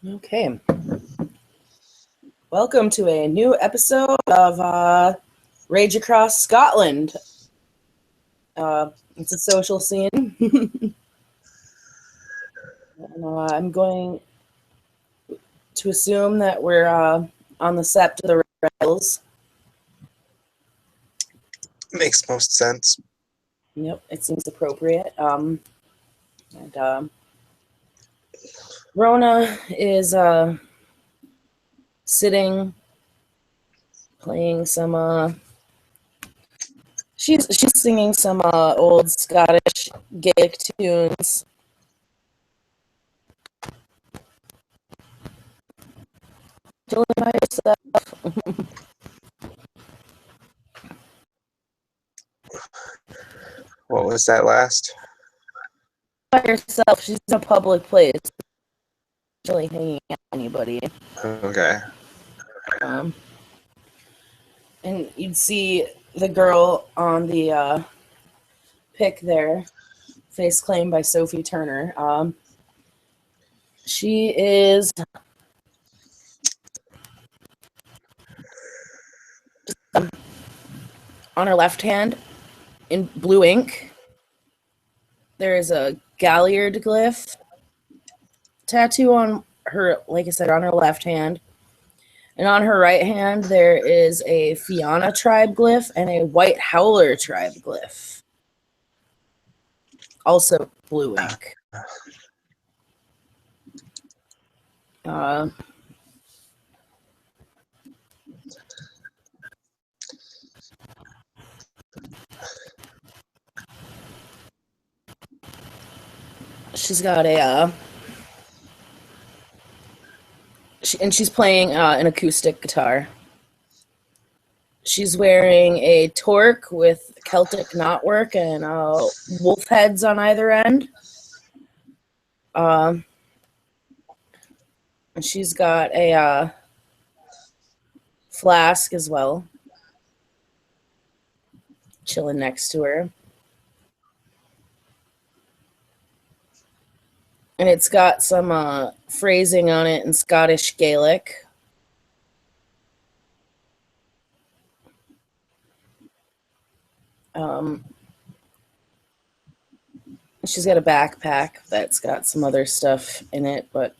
Okay. Welcome to a new episode of Rage Across Scotland. It's a social scene. and, I'm going to assume that we're on the Sept of the Rails. Makes most sense. Yep, it seems appropriate. Rona is sitting, playing some. She's singing some old Scottish Gaelic tunes. Chilling by herself. What was that last? By herself. She's in a public place. Really hanging out with anybody. Okay. And you'd see the girl on the pic there, face claimed by Sophie Turner. She is on her left hand in blue ink. There is a Galliard glyph tattoo on her, like I said, on her left hand. And on her right hand, there is a Fianna tribe glyph and a White Howler tribe glyph. Also blue ink. She's got she's playing an acoustic guitar. She's wearing a torque with Celtic knotwork and wolf heads on either end. And she's got a flask as well, chilling next to her. And it's got some phrasing on it in Scottish Gaelic. She's got a backpack that's got some other stuff in it, but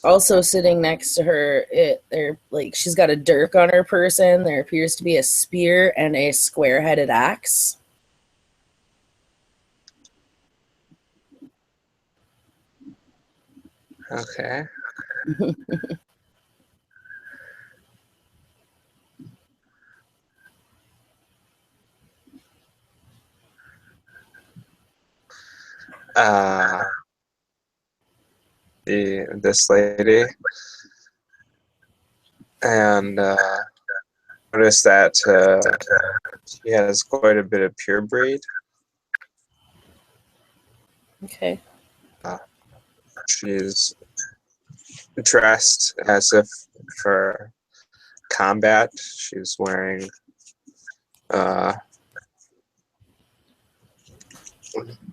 also sitting next to her, she's got a dirk on her person. There appears to be a spear and a square-headed axe. Okay. This lady, and notice that she has quite a bit of pure breed. Okay. She's dressed as if for combat. She's wearing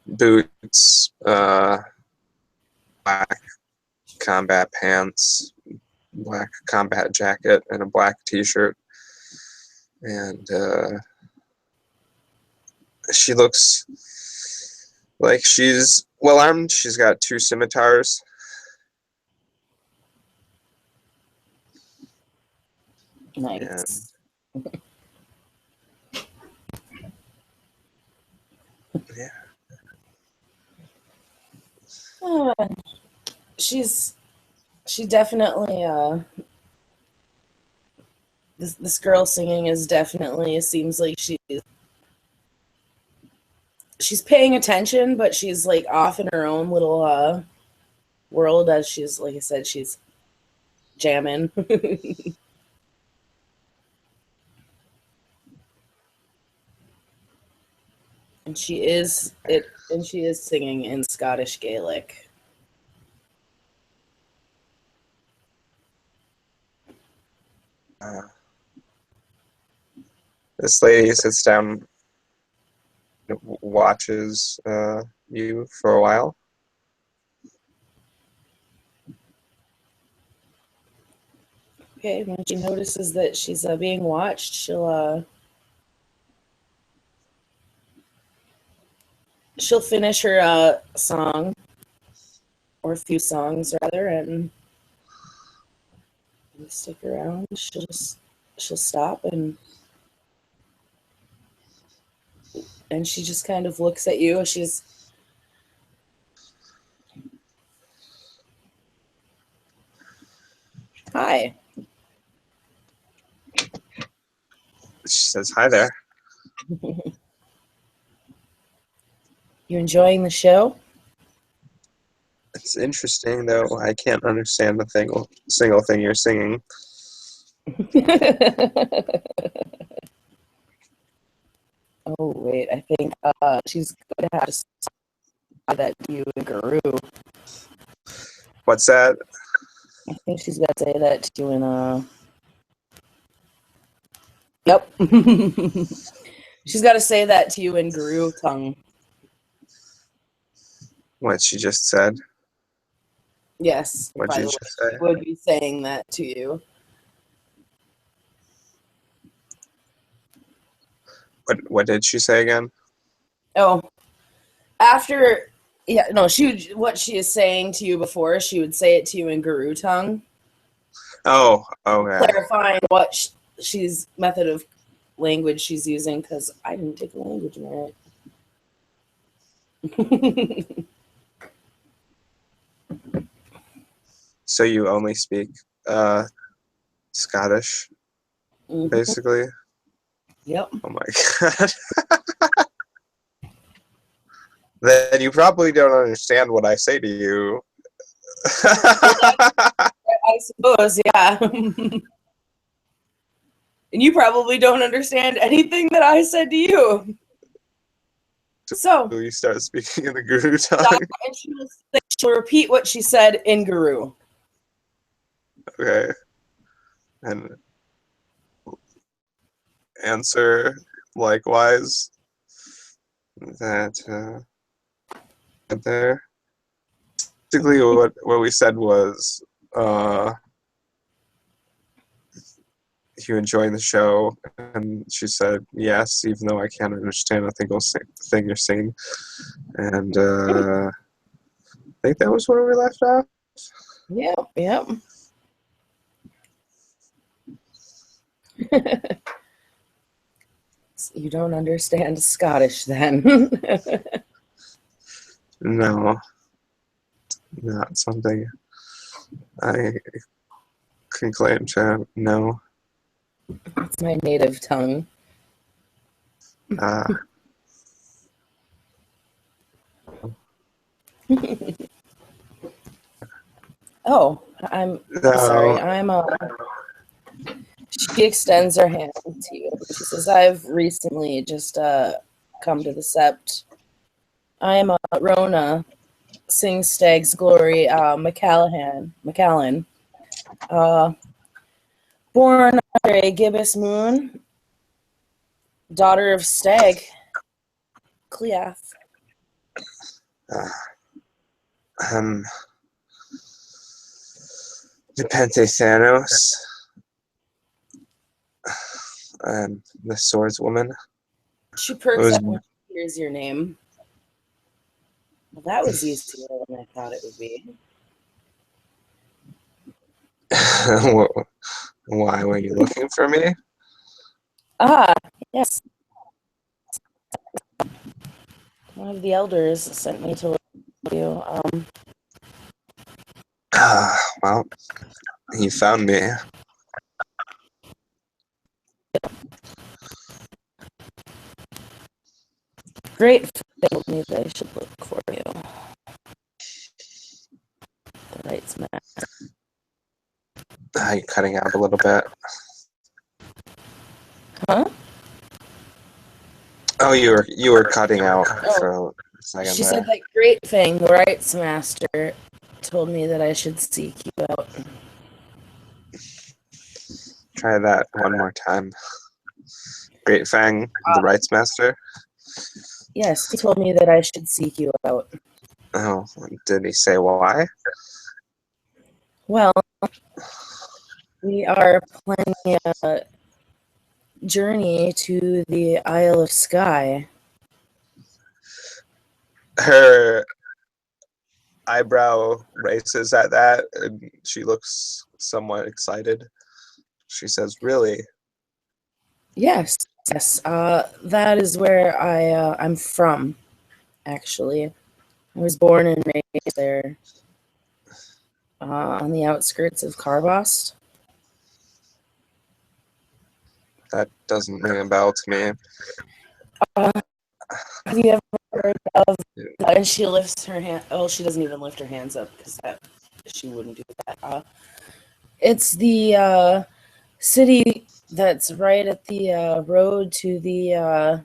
boots, black combat pants, black combat jacket, and a black t-shirt. And she looks like she's well armed. She's got 2 scimitars. Nice. Yeah. She definitely this girl singing is definitely, it seems like she's paying attention, but she's like off in her own little world as she's, like I said, she's jamming. And she is singing in Scottish Gaelic. This lady sits down, watches you for a while. Okay, when she notices that she's being watched, she'll finish her song, or a few songs rather, and stick around. She'll stop and she just kind of looks at you. She's hi. She says, "Hi there." You enjoying the show? It's interesting, though. I can't understand a single thing you're singing. Oh wait, I think she's going to have to say that to you in Guru. What's that? I think she's got to say that to you in Yep. She's got to say that to you in Guru tongue. What she just said? Yes. What'd you just say? She would be saying that to you. What did she say again? Oh, after, yeah, no, what she is saying to you before, she would say it to you in Guru tongue, Oh, okay. clarifying what she's method of language she's using, because I didn't take a language merit. So you only speak Scottish, basically? Yep. Oh my god. Then you probably don't understand what I say to you. I suppose, yeah. And you probably don't understand anything that I said to you. So you start speaking in the Guru tongue. and she'll repeat what she said in Guru. Okay. And answer likewise that there. Basically, what we said was, you enjoying the show? And she said yes, even though I can't understand a single thing you're singing. And I think that was where we left off. Yep. You don't understand Scottish then. No, not something I can claim to know. It's my native tongue. Oh, I'm No. sorry. She extends her hand to you. She says, I've recently just come to the Sept. I am Rona, Sing Stag's Glory, McCallan. Born under a gibbous moon, daughter of Stag, Cleath. Nepenthe Thanos, the swordswoman. She perks up when she hears your name. Well, that was easier than I thought it would be. Why were you looking for me? Yes. One of the elders sent me to look for you. Well, he found me. Great. They told me that I should look for you. The right smack. You're cutting out a little bit. Huh? Oh, you were cutting out for a second. She said that great thing, the rights master told me that I should seek you out. Try that one more time. Great Fang, the rights master. Yes, he told me that I should seek you out. Oh, did he say why? Well, We are planning a journey to the Isle of Skye. Her eyebrow raises at that, and she looks somewhat excited. She says, "Really?" Yes, yes. That is where I'm from. Actually, I was born and raised there, on the outskirts of Carbost. That doesn't ring a bell to me. Uh, have you ever heard of? And she lifts her hand. Oh, she doesn't even lift her hands up because that she wouldn't do that. It's the city that's right at the road to the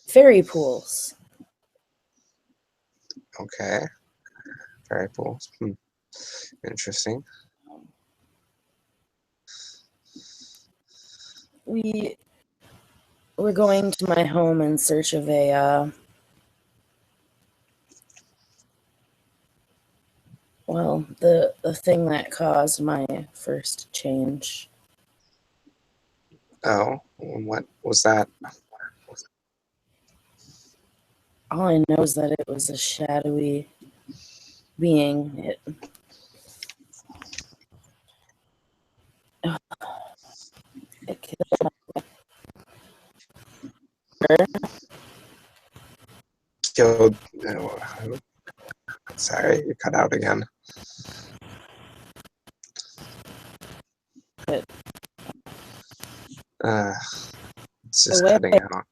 ferry pools. Okay, very cool. Interesting. We we're going to my home in search of a well, the thing that caused my first change. Oh, what was that? All I know is that it was a shadowy being. It killed her. Killed. Sorry, you cut out again. But It's the just way cutting out.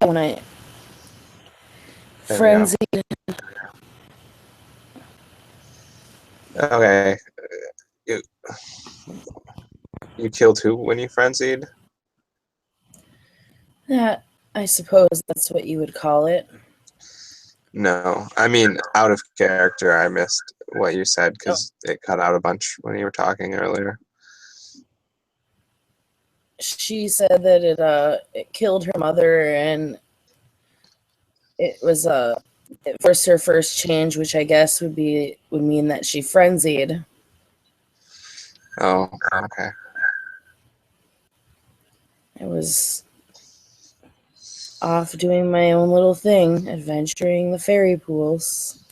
when I There we go. frenzied, Okay. You, you killed who when you frenzied? that I suppose that's what you would call it. No, I mean out of character. I missed what you said Oh, because it cut out a bunch when you were talking earlier. she said that it killed her mother, and it was it forced her first change, which I guess would mean that she frenzied. Oh, okay. I was off doing my own little thing, adventuring the fairy pools.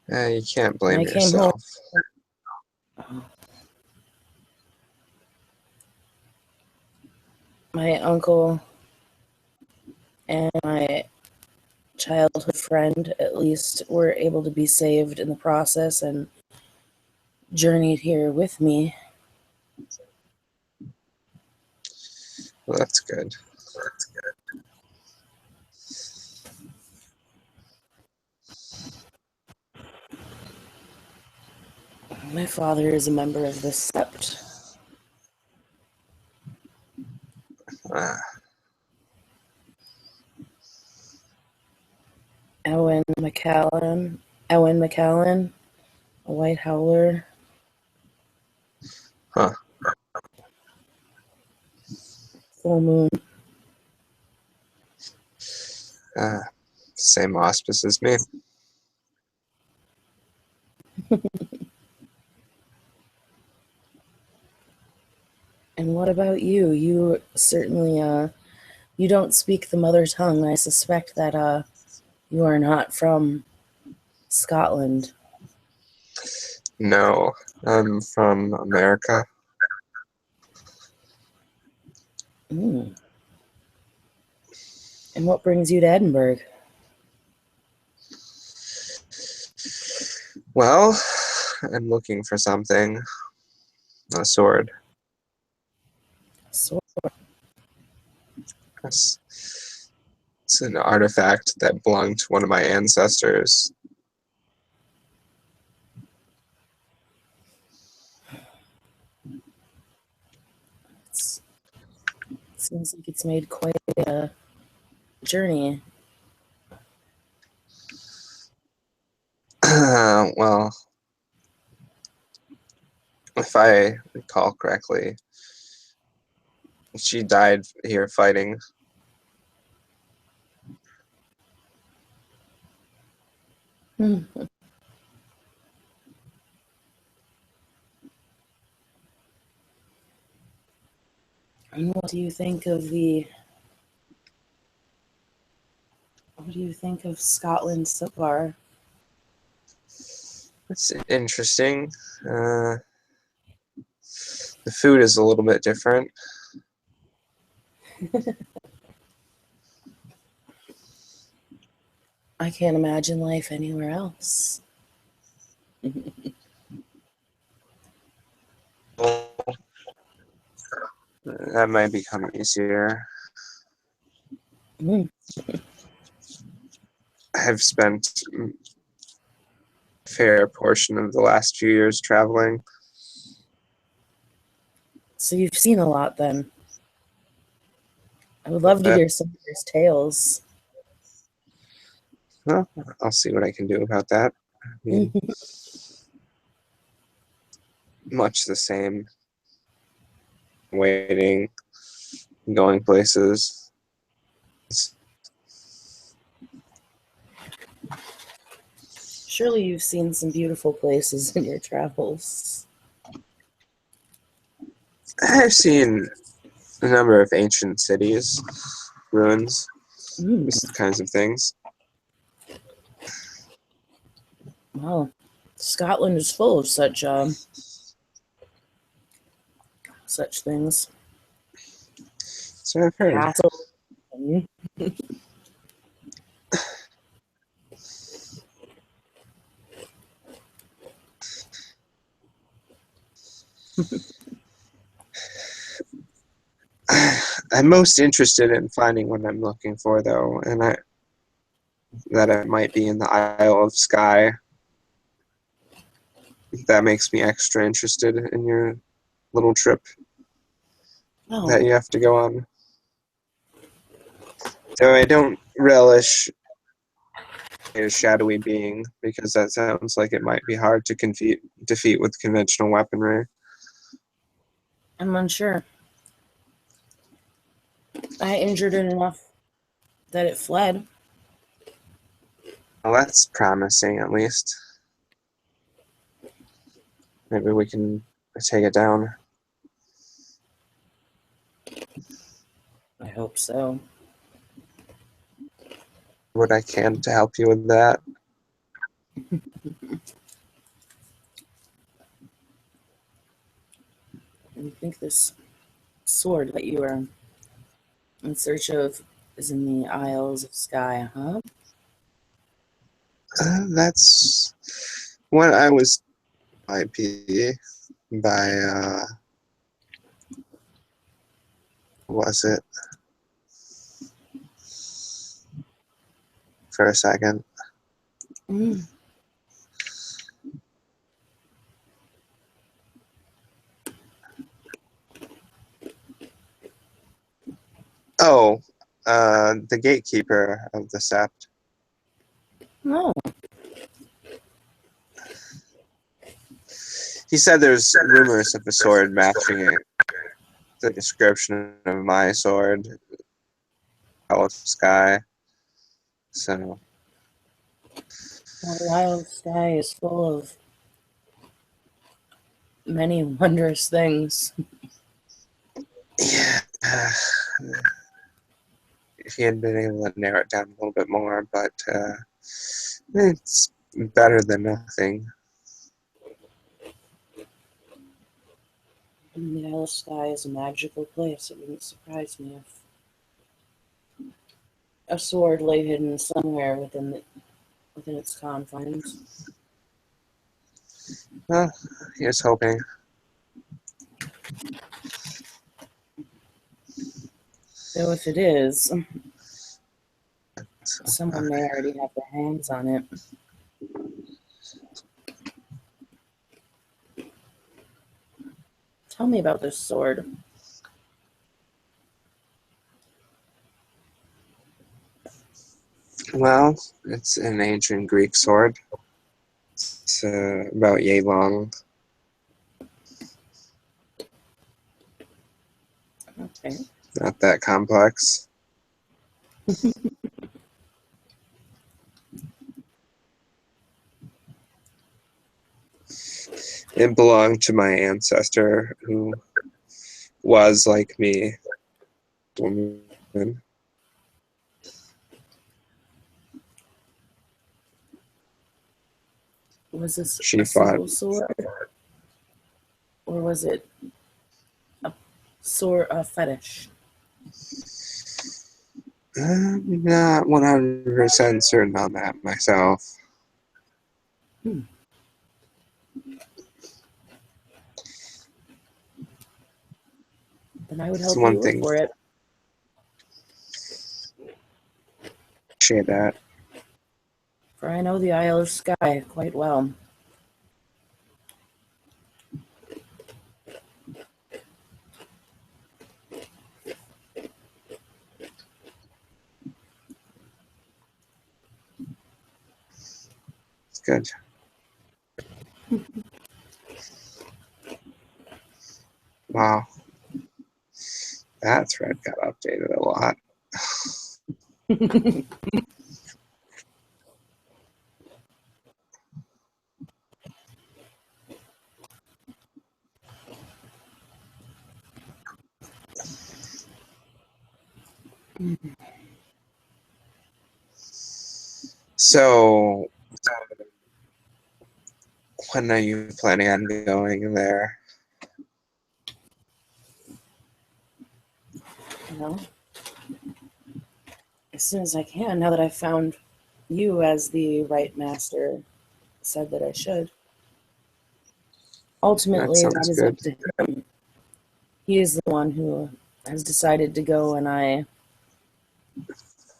You can't And blame I came home. yourself. My uncle and my childhood friend, at least, were able to be saved in the process and journeyed here with me. Well, that's good. My father is a member of the Sept. Uh, Ewan McCallan, a white howler. huh. Full moon. Uh, Same auspice as me. And what about you? You certainly you don't speak the mother tongue. I suspect that you are not from Scotland. No, I'm from America. Mm. And what brings you to Edinburgh? Well, I'm looking for something. A sword. So, Yes. It's an artifact that belonged to one of my ancestors. it seems like it's made quite a journey. Well, if I recall correctly, she died here fighting. Hmm. And what do you think of Scotland so far? It's interesting. The food is a little bit different. I can't imagine life anywhere else. That might become easier. Mm. I've spent a fair portion of the last few years traveling. So you've seen a lot then. I would love to hear some of your tales. Well, I'll see what I can do about that. I mean, much the same. Waiting, going places. Surely you've seen some beautiful places in your travels. I've seen a number of ancient cities, ruins, Mm. these kinds of things. Wow. Scotland is full of such things. So I've heard. Castles. Mm. I'm most interested in finding what I'm looking for, though, and that it might be in the Isle of Skye. That makes me extra interested in your little trip Oh, that you have to go on. So I don't relish a shadowy being because that sounds like it might be hard to defeat with conventional weaponry. I'm unsure. I injured it enough that it fled. Well, that's promising, at least. Maybe we can take it down. I hope so. What I can to help you with that. I think this sword that you are in search of is in the Isles of Skye, huh? That's what I was might be by was it for a second. Mm. Oh, the gatekeeper of the Sept. Oh, He said there's rumors of a sword matching it. The description of my sword, Isle of Skye. So well, the Isle of Skye is full of many wondrous things. yeah, if he had been able to narrow it down a little bit more, but it's better than nothing. And the Isle of Skye is a magical place. It wouldn't surprise me if a sword lay hidden somewhere within its confines. Well, here's hoping. Though if it is, someone may already have their hands on it. Tell me about this sword. Well, it's an ancient Greek sword. It's about yay long. Okay. Not that complex. It belonged to my ancestor who was like me, woman. Was this She a fought. soul sword? Or was it a fetish? I'm not 100% certain on that myself. Hmm. Then I would It's help one you look thing. for it. Appreciate that. For I know the Isle of Skye quite well. It's good. Wow. That thread got updated a lot. So, when are you planning on going there? Well, as soon as I can, now that I've found you as the right master said that I should. That Ultimately, that sounds is good. up to him. He is the one who has decided to go, and I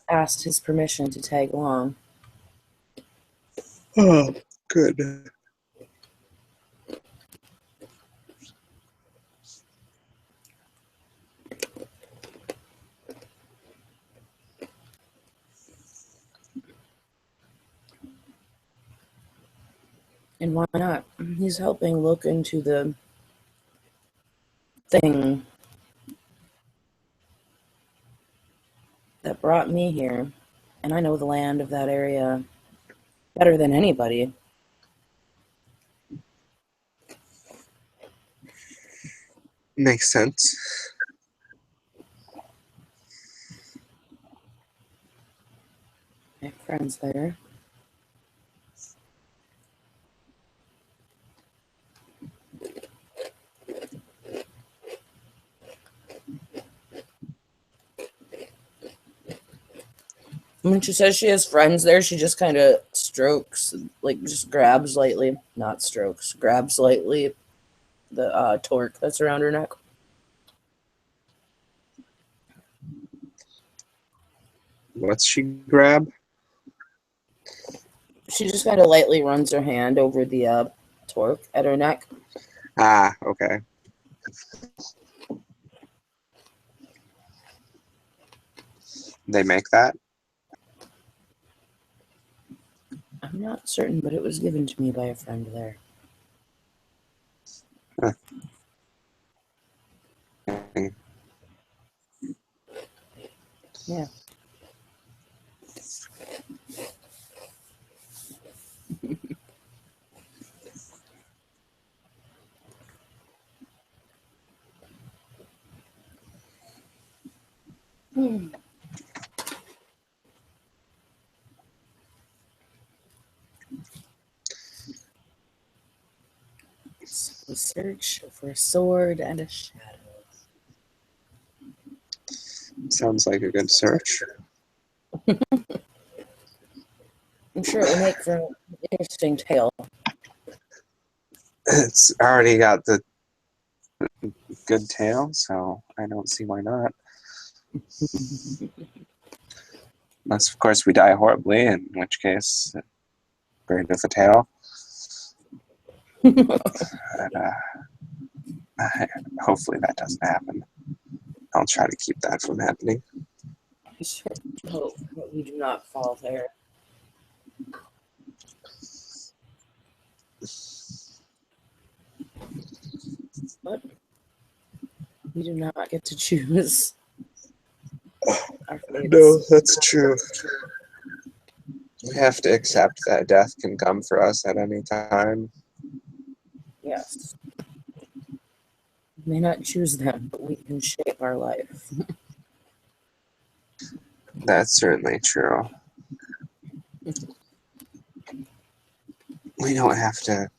asked his permission to tag along. Oh, good. And why not? He's helping look into the thing that brought me here. And I know the land of that area better than anybody. Makes sense. I have friends there. When she says she has friends there, she just kind of strokes, like just grabs lightly, not strokes, grabs lightly the torque that's around her neck. What's she grab? She just kind of lightly runs her hand over the torque at her neck. Ah, okay. They make that? I'm not certain, but it was given to me by a friend there. Huh. Yeah. So we search for a sword and a shadow. Sounds like a good search. I'm sure it will make for an interesting tale. It's already got the good tail, so I don't see why not. Unless, of course, we die horribly, in which case, great with a tail. But, hopefully that doesn't happen. I'll try to keep that from happening. I sure hope that we do not fall there. But we do not get to choose our fates. No, that's true. We have to accept that death can come for us at any time. Yes. We may not choose them, but we can shape our life. That's certainly true. We don't have to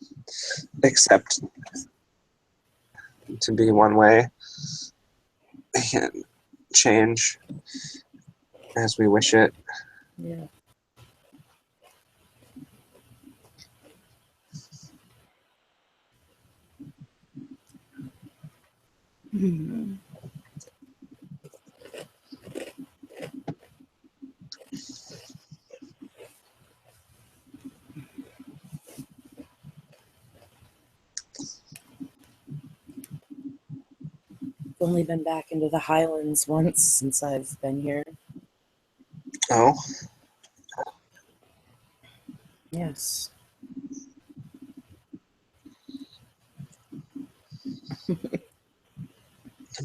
accept to be one way. We can change as we wish it. Yeah. Hmm. I've only been back into the Highlands once since I've been here. Oh, Yes.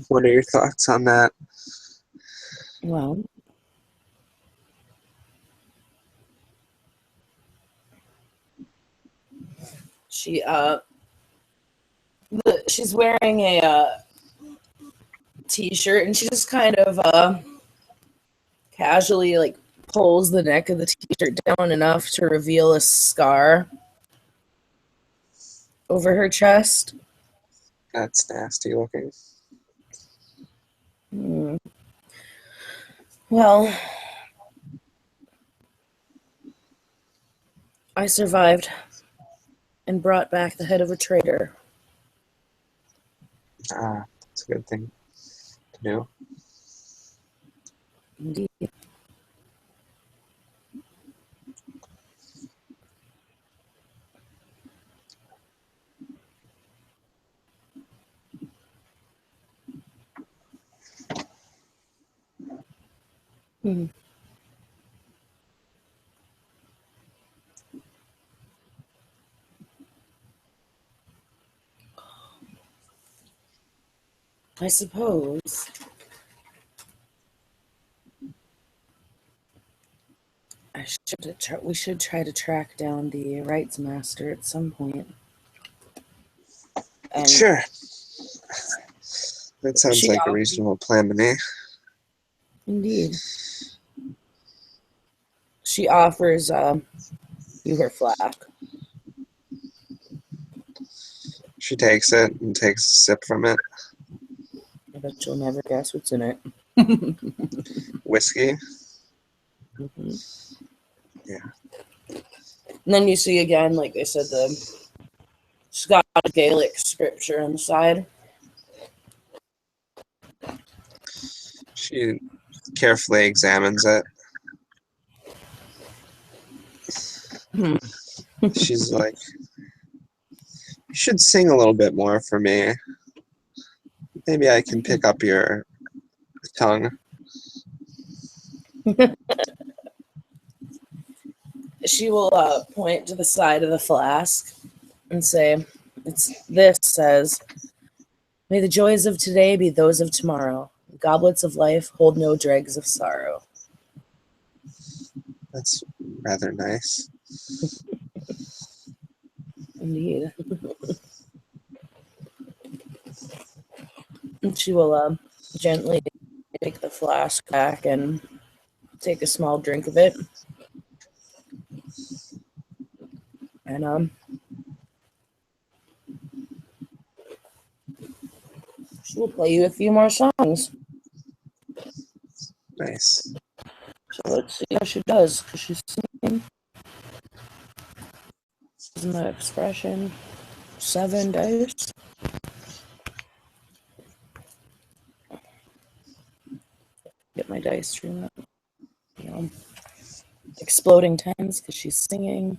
what are your thoughts on that? Well, she she's wearing a t-shirt, and she just kind of casually like pulls the neck of the t-shirt down enough to reveal a scar over her chest. That's nasty looking. Hmm. Well, I survived and brought back the head of a traitor. That's a good thing to do. Indeed. Hmm. I suppose we should try to track down the rights master at some point. And Sure. That sounds she like a reasonable plan to me. indeed she offers you her flask. She takes it and takes a sip from it. I bet you'll never guess what's in it. Whiskey. Mhm. Yeah. And then you see again, like I said, she's got a Gaelic scripture on the side. She carefully examines it. Hmm. She's like, you should sing a little bit more for me. Maybe I can pick up your tongue. She will point to the side of the flask and say, "This says, may the joys of today be those of tomorrow. The goblets of life hold no dregs of sorrow." That's rather nice. Indeed. And she will gently take the flask back and take a small drink of it. And she will play you a few more songs. Nice. So let's see how she does, because she's singing. Isn't that expression? 7 dice. Get my dice stream up. You know, exploding tens because she's singing.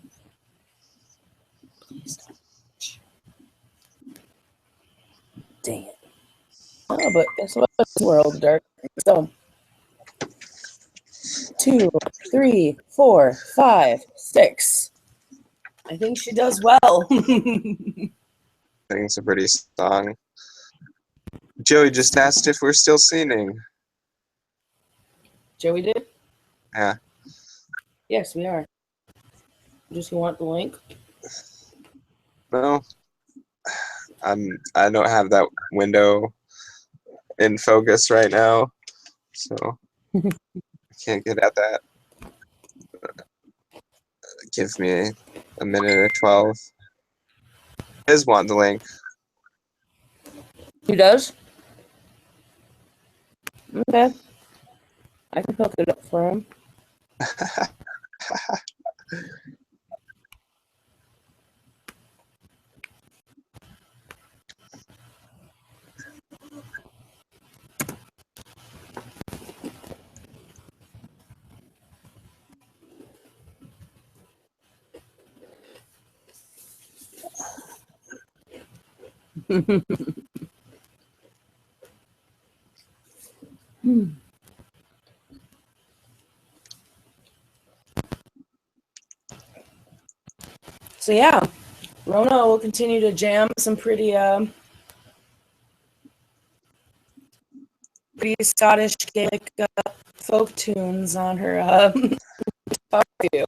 Please don't. Dang it. Oh, but guess what? It's world dark. So 2, 3, 4, 5, 6. I think she does well. I think it's a pretty song. Joey just asked if we're still singing. Joey did? Yeah. Yes, we are. Just you want the link? No. I don't have that window in focus right now, so I can't get at that. Give me a minute or 12. Is want the link. He does? Okay. I can hook it up for him. So yeah, Rona will continue to jam some pretty Scottish Gaelic folk tunes on her talk to you.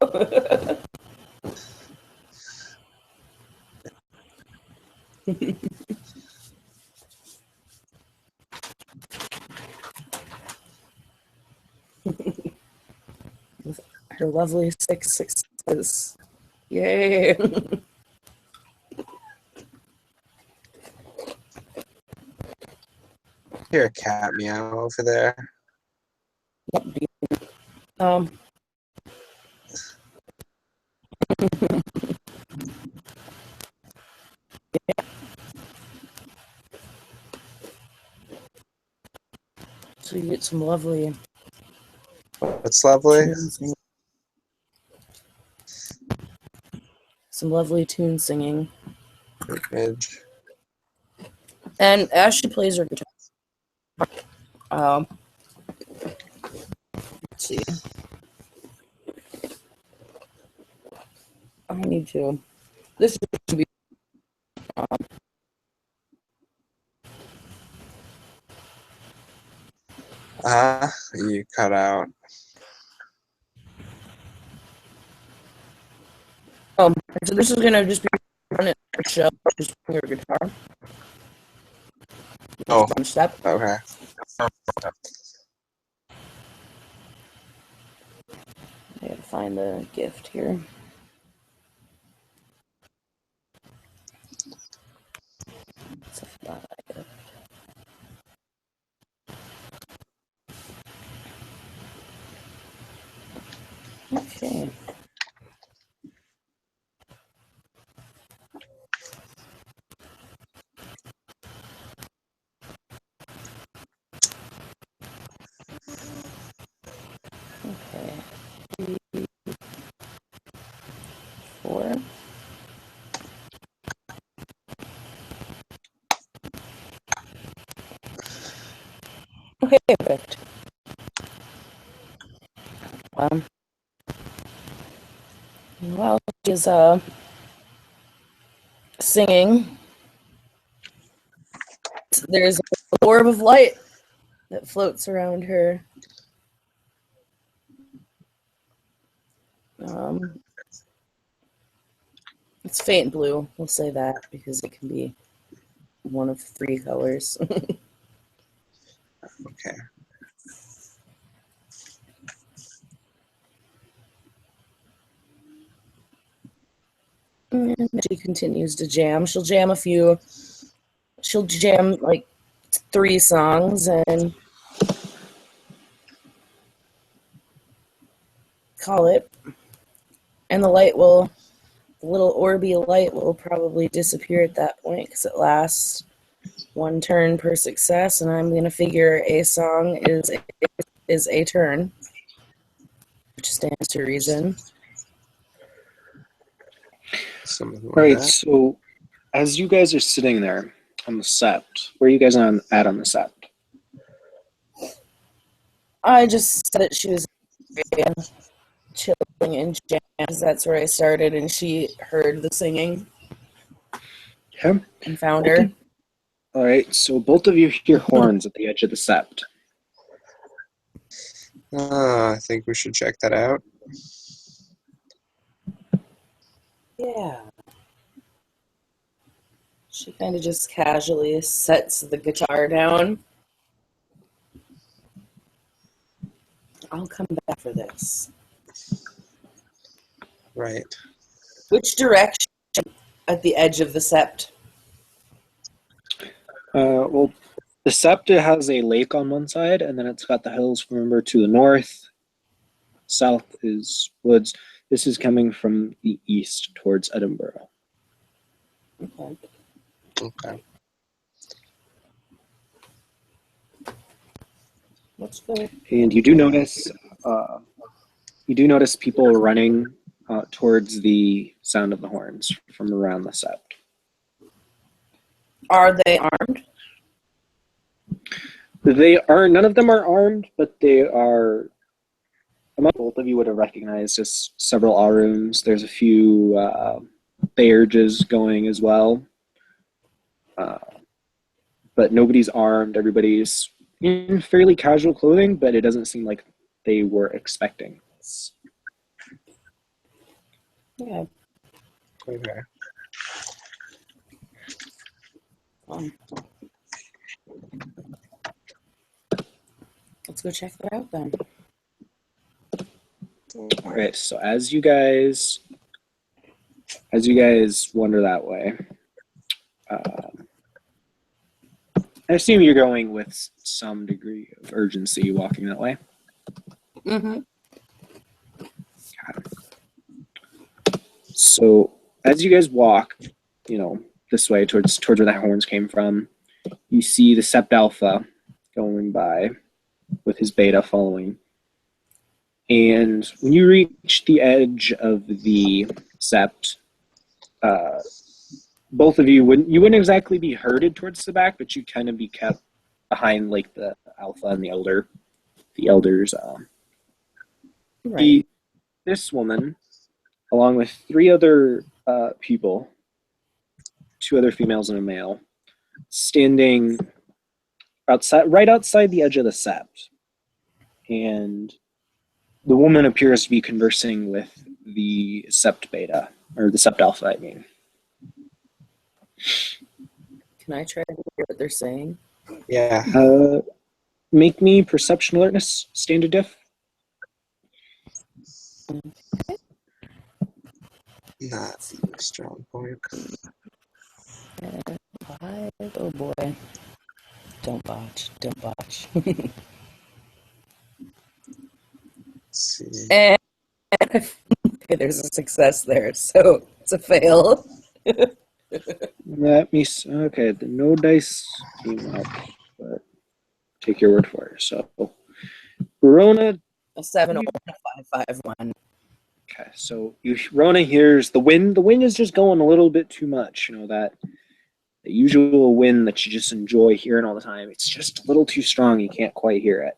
With her lovely 6 6s. Yay. Hear a cat meow over there. Um, so you get some lovely What's lovely? tunes. Some lovely tune singing. Midge. And as she plays her guitar, let's see. I need to. This is to be. You cut out. So this is gonna just be running the show, just playing her guitar. Oh, Step. okay. I gotta find the gift here. It's a flat gift. Okay. Okay. 3, 4. Okay, perfect. While she's singing, there's an orb of light that floats around her. It's faint blue, we'll say that, because it can be one of 3 colors. Okay. And she continues to jam. She'll jam like 3 songs and call it. And the little orby light will probably disappear at that point because it lasts 1 turn per success, and I'm going to figure a song is a turn, which stands to reason. Something like All right, that. so as you guys are sitting there on the Sept, where are you guys at on the Sept? I just said that she was chilling in jazz. That's where I started, and she heard the singing Okay. and found her. All right, so both of you hear horns at the edge of the Sept. I think we should check that out. Yeah. She kind of just casually sets the guitar down. I'll come back for this. Right. Which direction at the edge of the Sept? Well, the Sept has a lake on one side, and then it's got the hills, remember, to the north. South is woods. This is coming from the east towards Edinburgh. Okay. Okay. Let's go. And you do notice people running towards the sound of the horns from around the Sept. Are they armed? They are, none of them are armed, but they are, among both of you would have recognized as several Aruns. There's a few Bairges going as well. But nobody's armed. Everybody's in fairly casual clothing, but it doesn't seem like they were expecting this. Yeah. Okay. Let's go check that out then. All right, so as you guys wander that way, I assume you're going with some degree of urgency walking that way. Mm-hmm. So as you guys walk, this way towards where the horns came from, you see the Sept Alpha going by with his beta following. And when you reach the edge of the Sept, both of you wouldn't exactly be herded towards the back, but you kind of be kept behind like the Alpha and the elders. Right. This woman, along with three other people, two other females and a male, standing right outside the edge of the Sept. And the woman appears to be conversing with the Sept Beta, or the Sept Alpha, I mean. Can I try to hear what they're saying? Yeah. Make me perception alertness, standard diff. Not a strong point. 5. Oh boy. Don't botch. Let's see. And okay, there's a success there, so it's a fail. Let me. Okay, the no dice came up, but take your word for it. So, Rona. A 7 or a 5-5-1. Okay, so Rona hears the wind. The wind is just going a little bit too much. that the usual wind that you just enjoy hearing all the time. It's just a little too strong. You can't quite hear it.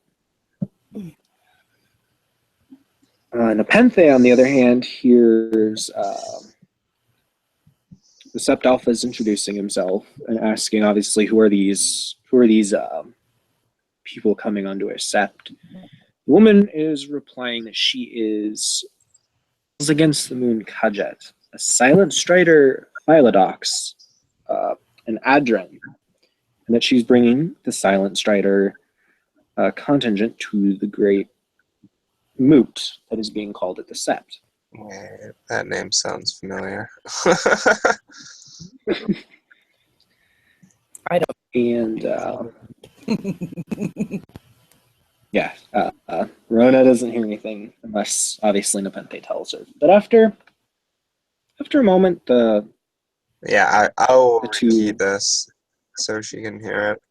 Nepenthe, on the other hand, hears the Sept Alpha is introducing himself and asking, obviously, who are these people coming onto a Sept. The woman is replying that she is against the moon Kajet, a silent strider Philodox, an Adren, and that she's bringing the silent strider contingent to the great moot that is being called at the Sept. Yeah, that name sounds familiar. I don't. And yeah, Rona doesn't hear anything unless obviously Nepenthe tells her. But after a moment, Yeah, I'll The two- repeat this so she can hear it.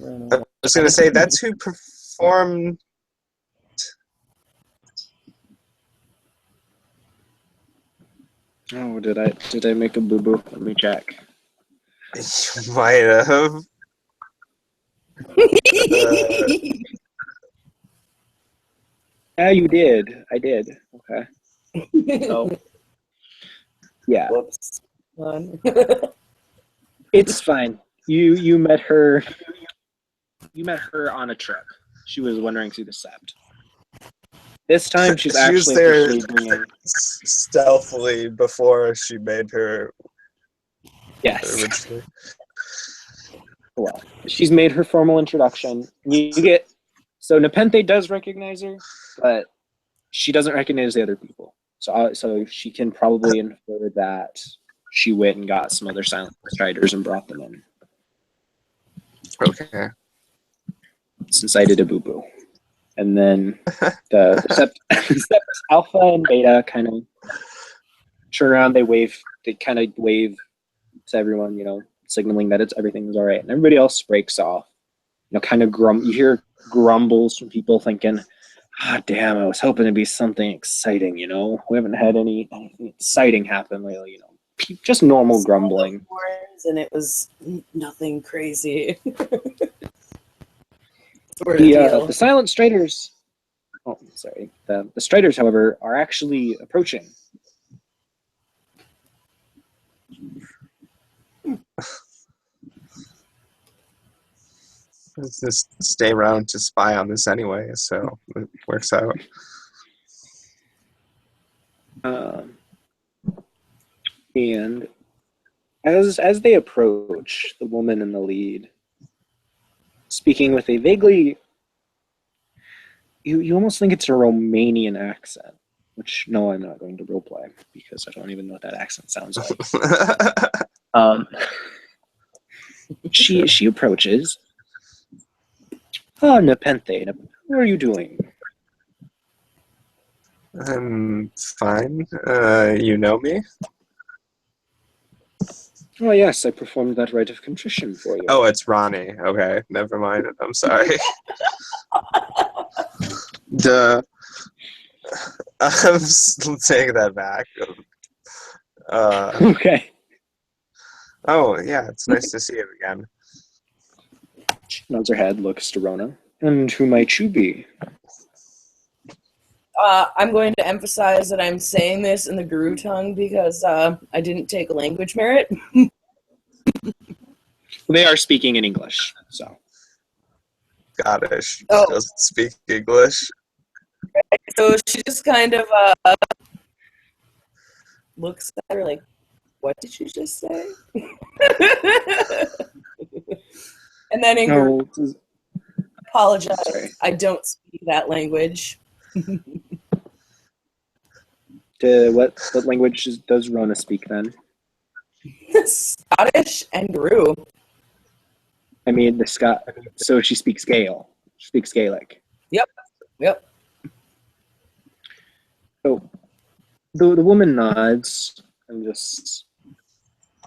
I was going to say, that's who performed... oh, did I make a boo boo? Let me check. You might have. Yeah, you did. I did. Okay. So, yeah, Whoops. One. it's fine. You met her. You met her on a trip. She was wandering through the Sept. This time she's She was actually there officially bringing. stealthily before she made her Yes. originally. Well, she's made her formal introduction. You get so Nepenthe does recognize her, but she doesn't recognize the other people. So she can probably infer that she went and got some other silent striders and brought them in. Okay. Since I did a boo boo, and then the Sept Alpha and Beta kind of turn around. They kind of wave to everyone, signaling that everything's all right, and everybody else breaks off. Kind of you hear grumbles from people thinking, "Ah, damn! I was hoping to be something exciting. We haven't had anything exciting happen lately. Just normal grumbling." And it was nothing crazy. Sort of deal. The Silent Striders. Oh, sorry. The Striders, however, are actually approaching. Let's just stay around to spy on this anyway, so it works out. And as they approach, the woman in the lead, speaking with a vaguely, you almost think it's a Romanian accent, which no, I'm not going to roleplay because I don't even know what that accent sounds like. She approaches. Oh, Nepenthe, what are you doing? I'm fine. You know me? Oh, yes, I performed that rite of contrition for you. Oh, it's Ronnie. Okay, never mind. I'm sorry. Duh. I'm taking that back. Okay. Oh, yeah, it's nice to see you again. She nods her head, looks to Rona. And who might you be? I'm going to emphasize that I'm saying this in the Guru tongue because I didn't take language merit. They are speaking in English, so. Scottish. Oh. Doesn't speak English. So she just kind of looks at her like, what did you just say? And then in Guru, apologize. Sorry. I don't speak that language. What language does Rona speak then? Scottish and Guru. I mean, so she speaks Gael. She speaks Gaelic. Yep. So the woman nods and just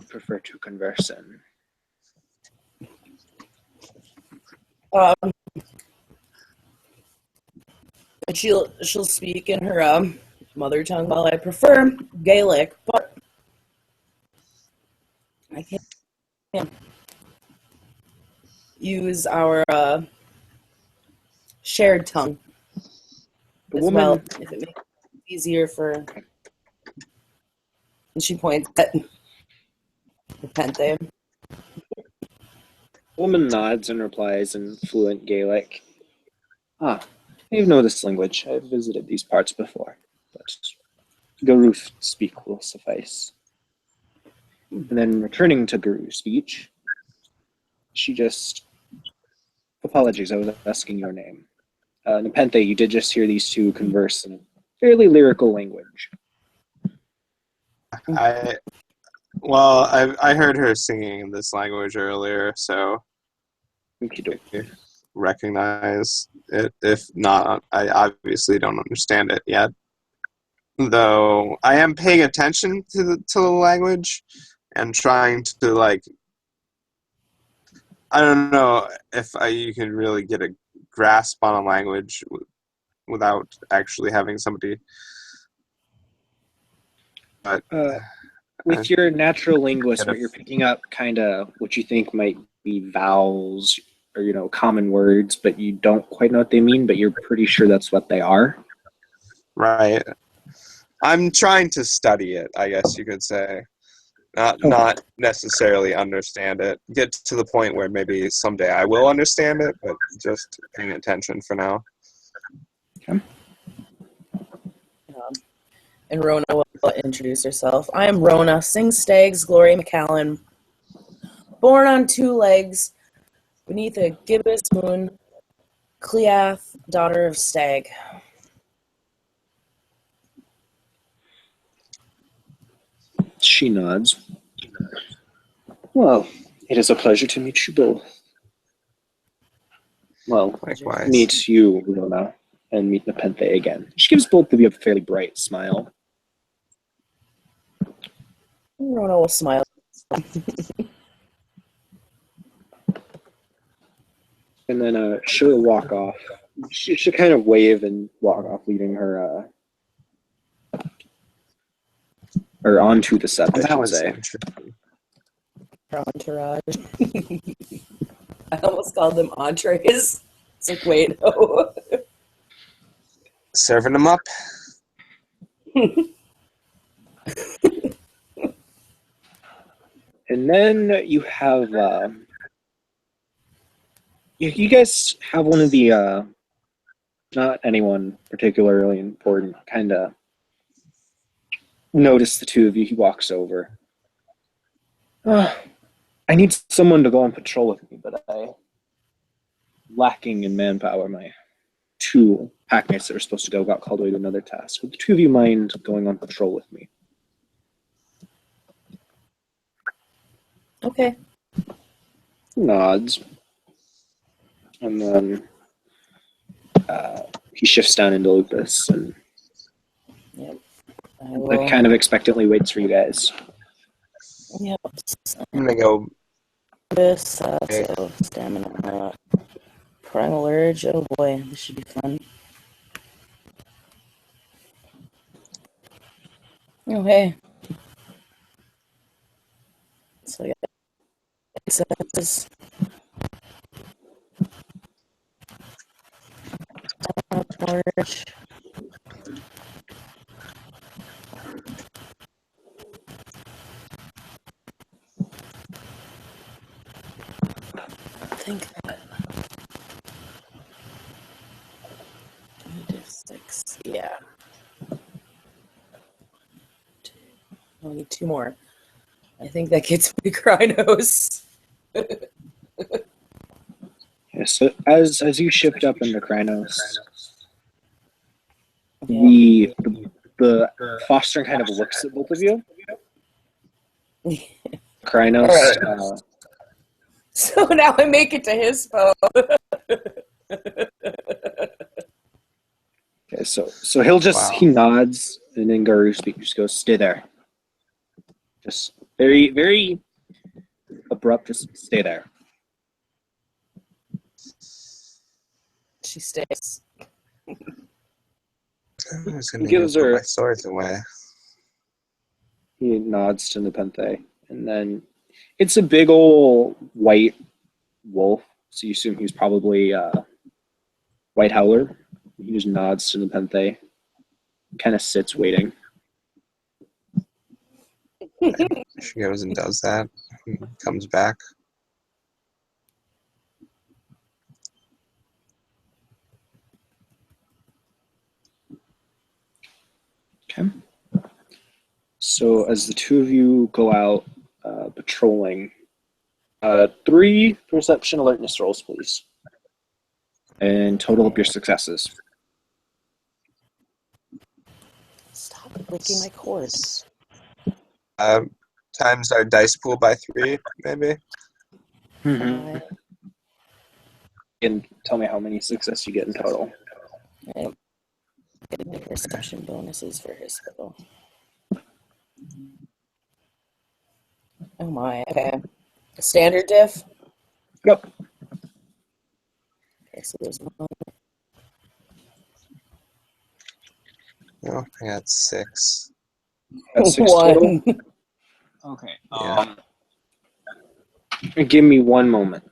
prefer to converse in. She'll speak in her mother tongue, while I prefer Gaelic, but I can't use our shared tongue The as woman, well, if it makes it easier for. And she points at Nepenthe. the woman nods and replies in fluent Gaelic. I know this language. I've visited these parts before, but Garuf speak will suffice. And then returning to Garu's speech, she just... Apologies, I was asking your name. Nepenthe, you did just hear these two converse in a fairly lyrical language. I heard her singing in this language earlier, so I recognize it. If not, I obviously don't understand it yet. Though I am paying attention to the language and trying to I don't know if you can really get a grasp on a language without actually having somebody. But with your natural linguist, what you're picking up, kind of what you think might be vowels or common words, but you don't quite know what they mean, but you're pretty sure that's what they are. Right. I'm trying to study it, I guess you could say. Not necessarily understand it. Get to the point where maybe someday I will understand it, but just paying attention for now. Okay. And Rona will introduce herself. I am Rona, Sing Stags, Glory McCallan, born on 2 legs, beneath a gibbous moon, Cleath, daughter of Stag. She nods. Well, it is a pleasure to meet you both. Well, Likewise. meet you, Rona, and meet Nepenthe again. She gives both of you a fairly bright smile. Rona will smile. And then she'll walk off. She'll kind of wave and walk off, leading her or onto the Sept, I That should was say. interesting. Entourage. I almost called them entrees. It's like, wait, no. Serving them up. And then you have you guys have one of the not anyone particularly important kind of notice the two of you. He walks over. I need someone to go on patrol with me, but I lacking in manpower. My 2 packmates that were supposed to go got called away to another task. Would the 2 of you mind going on patrol with me? Okay. Nods. And then he shifts down into Lupus and Yep. I will. kind of expectantly waits for you guys. Yep. I'm gonna go. This, so stamina, primal urge. Oh boy, this should be fun. Oh hey. So yeah, it says urge. I think that 6. Yeah. I need 2 more. I think that gets me Krynos. Yeah, so as you shift up into Krynos, Yeah. the fostering kind of looks at both of you. Krynos. Alright. So now I make it to his phone. Okay, so he'll just he nods and then Garu speaks, just goes, stay there. Just very, very abrupt, just stay there. She stays. I was gonna Gives go put her- my swords away. He nods to Nepenthe, and then it's a big old white wolf, so you assume he's probably White Howler. He just nods to Nepenthe, kind of sits waiting. She goes and does that. And comes back. Okay. So as the 2 of you go out patrolling, 3 perception alertness rolls, please, and total up your successes. Stop licking my cords. Times our dice pool by 3, maybe. Mm-hmm. And tell me how many success you get in total. I'm getting the perception bonuses for his spell. Oh my, okay. Standard diff? Yep. Okay, so there's 1. Oh, I got 6. That's 6 total. Okay. Yeah. Give me 1 moment.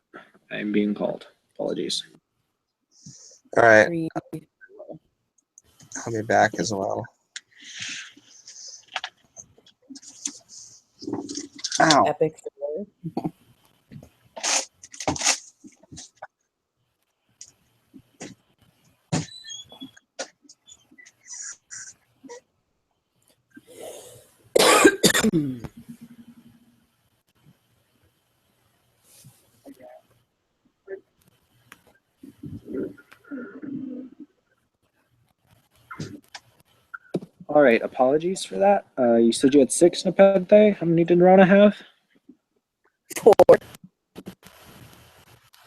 I'm being called. Apologies. All right, 3. I'll be back as well. Ow. Epic. All right, apologies for that. You said you had 6 Nepenthe. How many did Rona have? 4.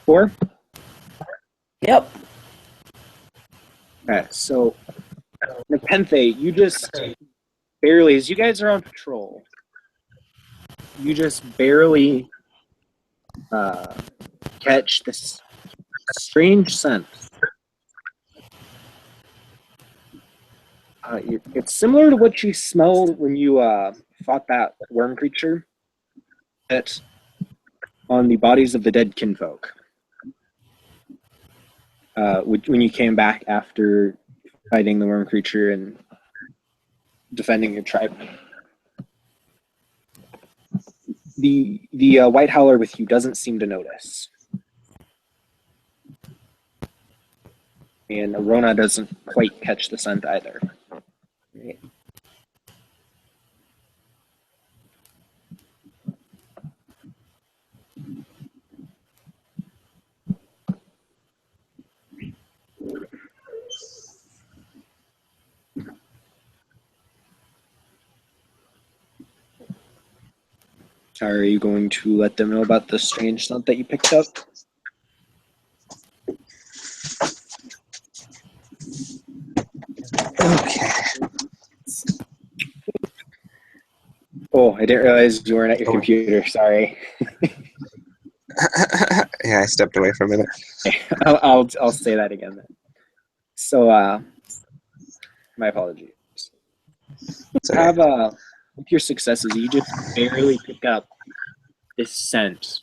4? Yep. Okay, so Nepenthe, you just barely, as you guys are on patrol, you just barely catch this strange scent. It's similar to what you smelled when you fought that worm creature that on the bodies of the dead kinfolk. When you came back after fighting the worm creature and defending your tribe. The white howler with you doesn't seem to notice. And Rona doesn't quite catch the scent either. Right. Are you going to let them know about the strange scent that you picked up? Okay. Oh, I didn't realize you weren't at your computer. Sorry. Yeah, I stepped away for a minute. I'll say that again then. So, my apologies. Sorry. With your successes, you just barely pick up this scent.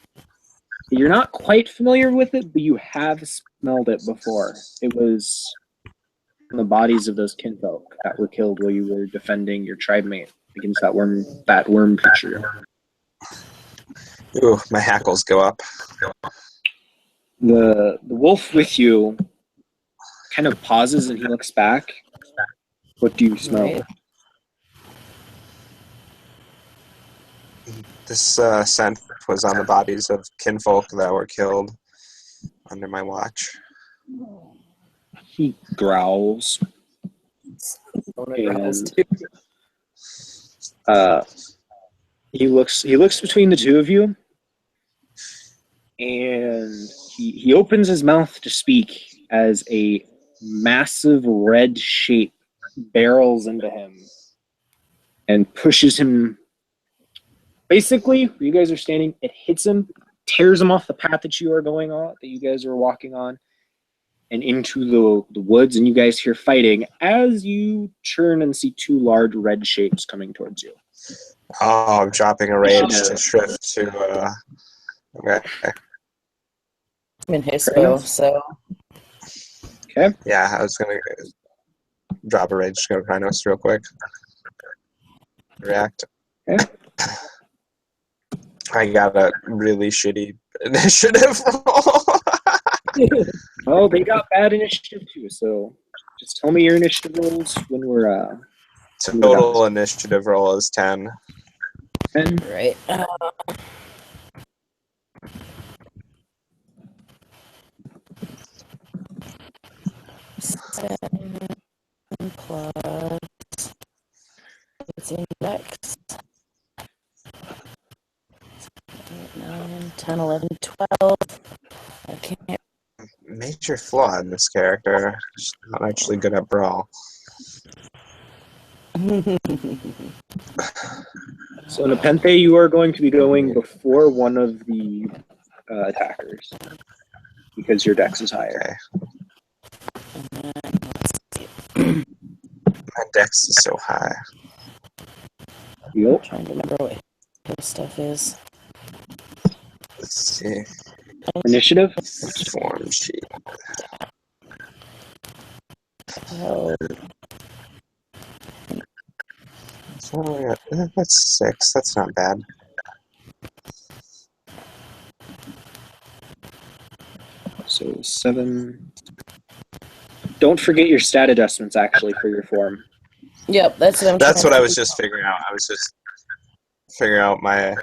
You're not quite familiar with it, but you have smelled it before. It was on the bodies of those kinfolk that were killed while you were defending your tribe mate against that worm creature. Ooh, my hackles go up. The wolf with you kind of pauses and he looks back. What do you smell? Right. This scent was on the bodies of kinfolk that were killed under my watch. He growls. And He looks between the two of you, and he opens his mouth to speak as a massive red shape barrels into him and pushes him. Basically, where you guys are standing, it hits him, tears him off the path that you are going on, that you guys are walking on, and into the woods, and you guys hear fighting as you turn and see 2 large red shapes coming towards you. Oh, I'm dropping a rage to shrift to. Okay. I'm in Hisco, so. Okay. Yeah, I was gonna drop a rage to go to Krynos real quick. React. Okay. I got a really shitty initiative roll. Well, they got bad initiative too, so just tell me your initiative rolls when we're Total initiative roll is 10. 10. Right. 7 plus its index. 8, 9, 10, 11, 12. I can't. Major flaw in this character. She's not actually good at brawl. So Nepenthe, you are going to be going before one of the attackers because your dex is higher. Okay. My dex is so high. Yep. Trying to remember what his stuff is. Let's see. Initiative? Form sheet. Oh, So, that's 6. That's not bad. So 7. Don't forget your stat adjustments actually for your form. yep, that's what I'm That's trying what I to was just figuring out. I was just figure out my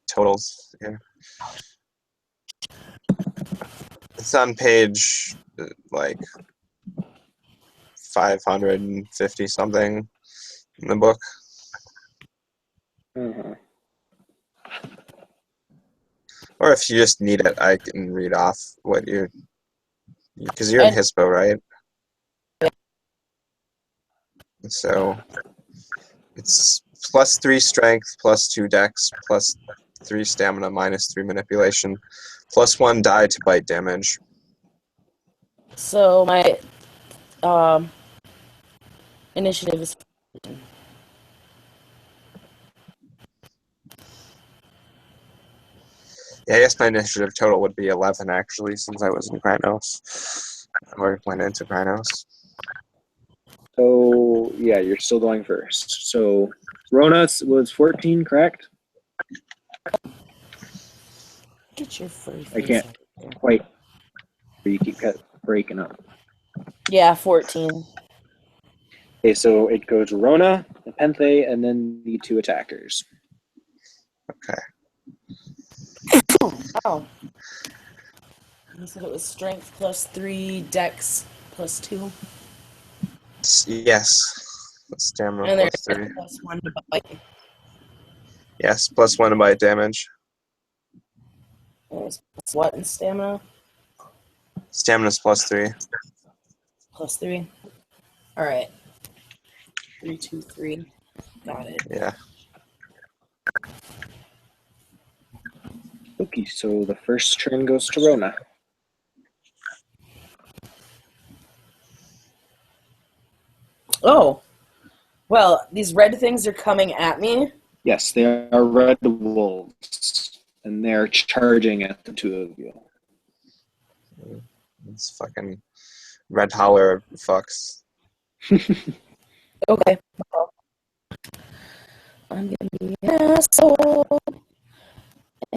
totals here. It's on page like 550 something in the book. Mhm. Or if you just need it, I can read off what you, because you're in And- HISPO, right? So it's +3 strength, +2 dex, +3 stamina, -3 manipulation, +1 die to bite damage. So my initiative is. Yeah, I guess my initiative total would be 11 actually, since I was in Krynos. I already went into Krynos. So yeah, you're still going first. So Rona was 14, correct? Get your furry I face can't out of here. quite. You keep breaking up. Yeah, 14. Okay, so it goes Rona, Nepenthe, and then the two attackers. Oh. You said it was strength +3, dex +2. Yes. Stamina And there's +3. +1 to bite. Yes, +1 to bite damage. There's what in stamina? Stamina's +3. +3. Alright. 3, 2, 3. Got it. Yeah. Okay, so the first turn goes to Rona. Oh. Well, these red things are coming at me. Yes, they are red wolves, and they're charging at the two of you. It's fucking red holler fucks. Okay. Well, I'm gonna be an asshole.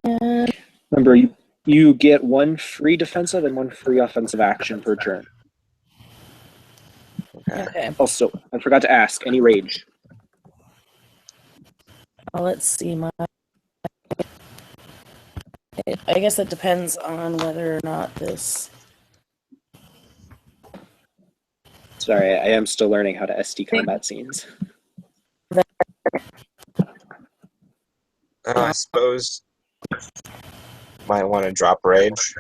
And Remember, you get one free defensive and one free offensive action per turn. Okay. okay. Also, I forgot to ask, any rage? Well, let's see my. I guess it depends on whether or not this. Sorry, I am still learning how to SD combat scenes. I suppose might want to drop rage.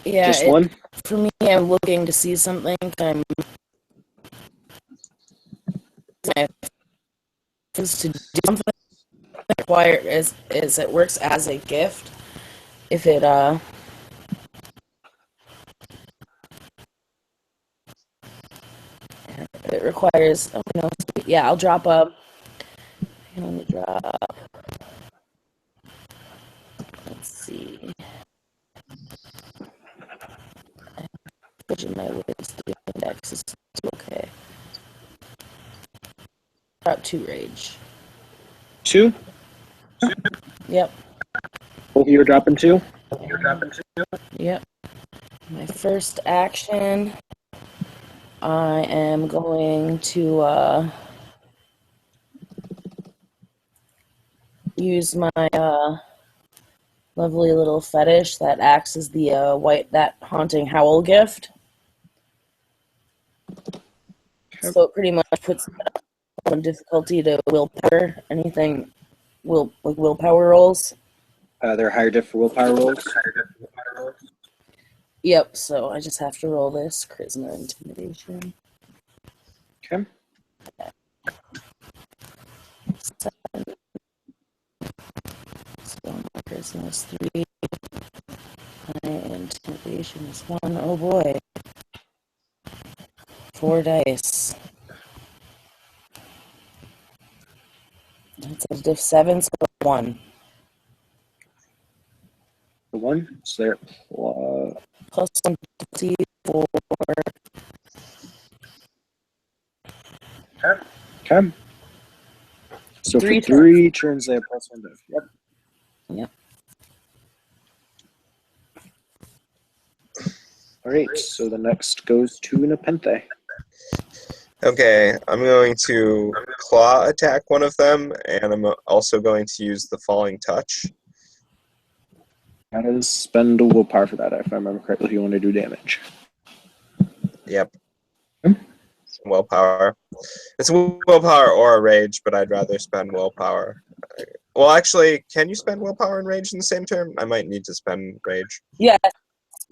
Yeah, Just one? for me, I'm looking to see something. I'm is to do something required is it works as a gift. If it it requires yeah, I'll drop a. I can only drop. Let's see. Vision my ways. The index is okay. Drop 2 rage. 2? Yep. Both of you are dropping 2? Yep. My first action, I am going to use my lovely little fetish that acts as the that haunting howl gift. So it pretty much puts difficulty to willpower. Anything willpower rolls. They're higher diff for willpower rolls. Yep. So I just have to roll this charisma intimidation. Okay. 7. So my charisma is 3. My intimidation is 1. Oh boy. 4 dice. That's a diff 7, so 1. The 1, so they're Plus 1 difficulty for. okay. So 3 for 3 turns, they have plus 1 diff. Yep. Yep. All right, so the next goes to Nepenthe. Okay, I'm going to claw attack one of them, and I'm also going to use the falling touch. That is spend a willpower for that, if I remember correctly, if you want to do damage. Yep. Hmm. Willpower. It's willpower or a rage, but I'd rather spend willpower. Well, actually, can you spend willpower and rage in the same turn? I might need to spend rage. Yeah,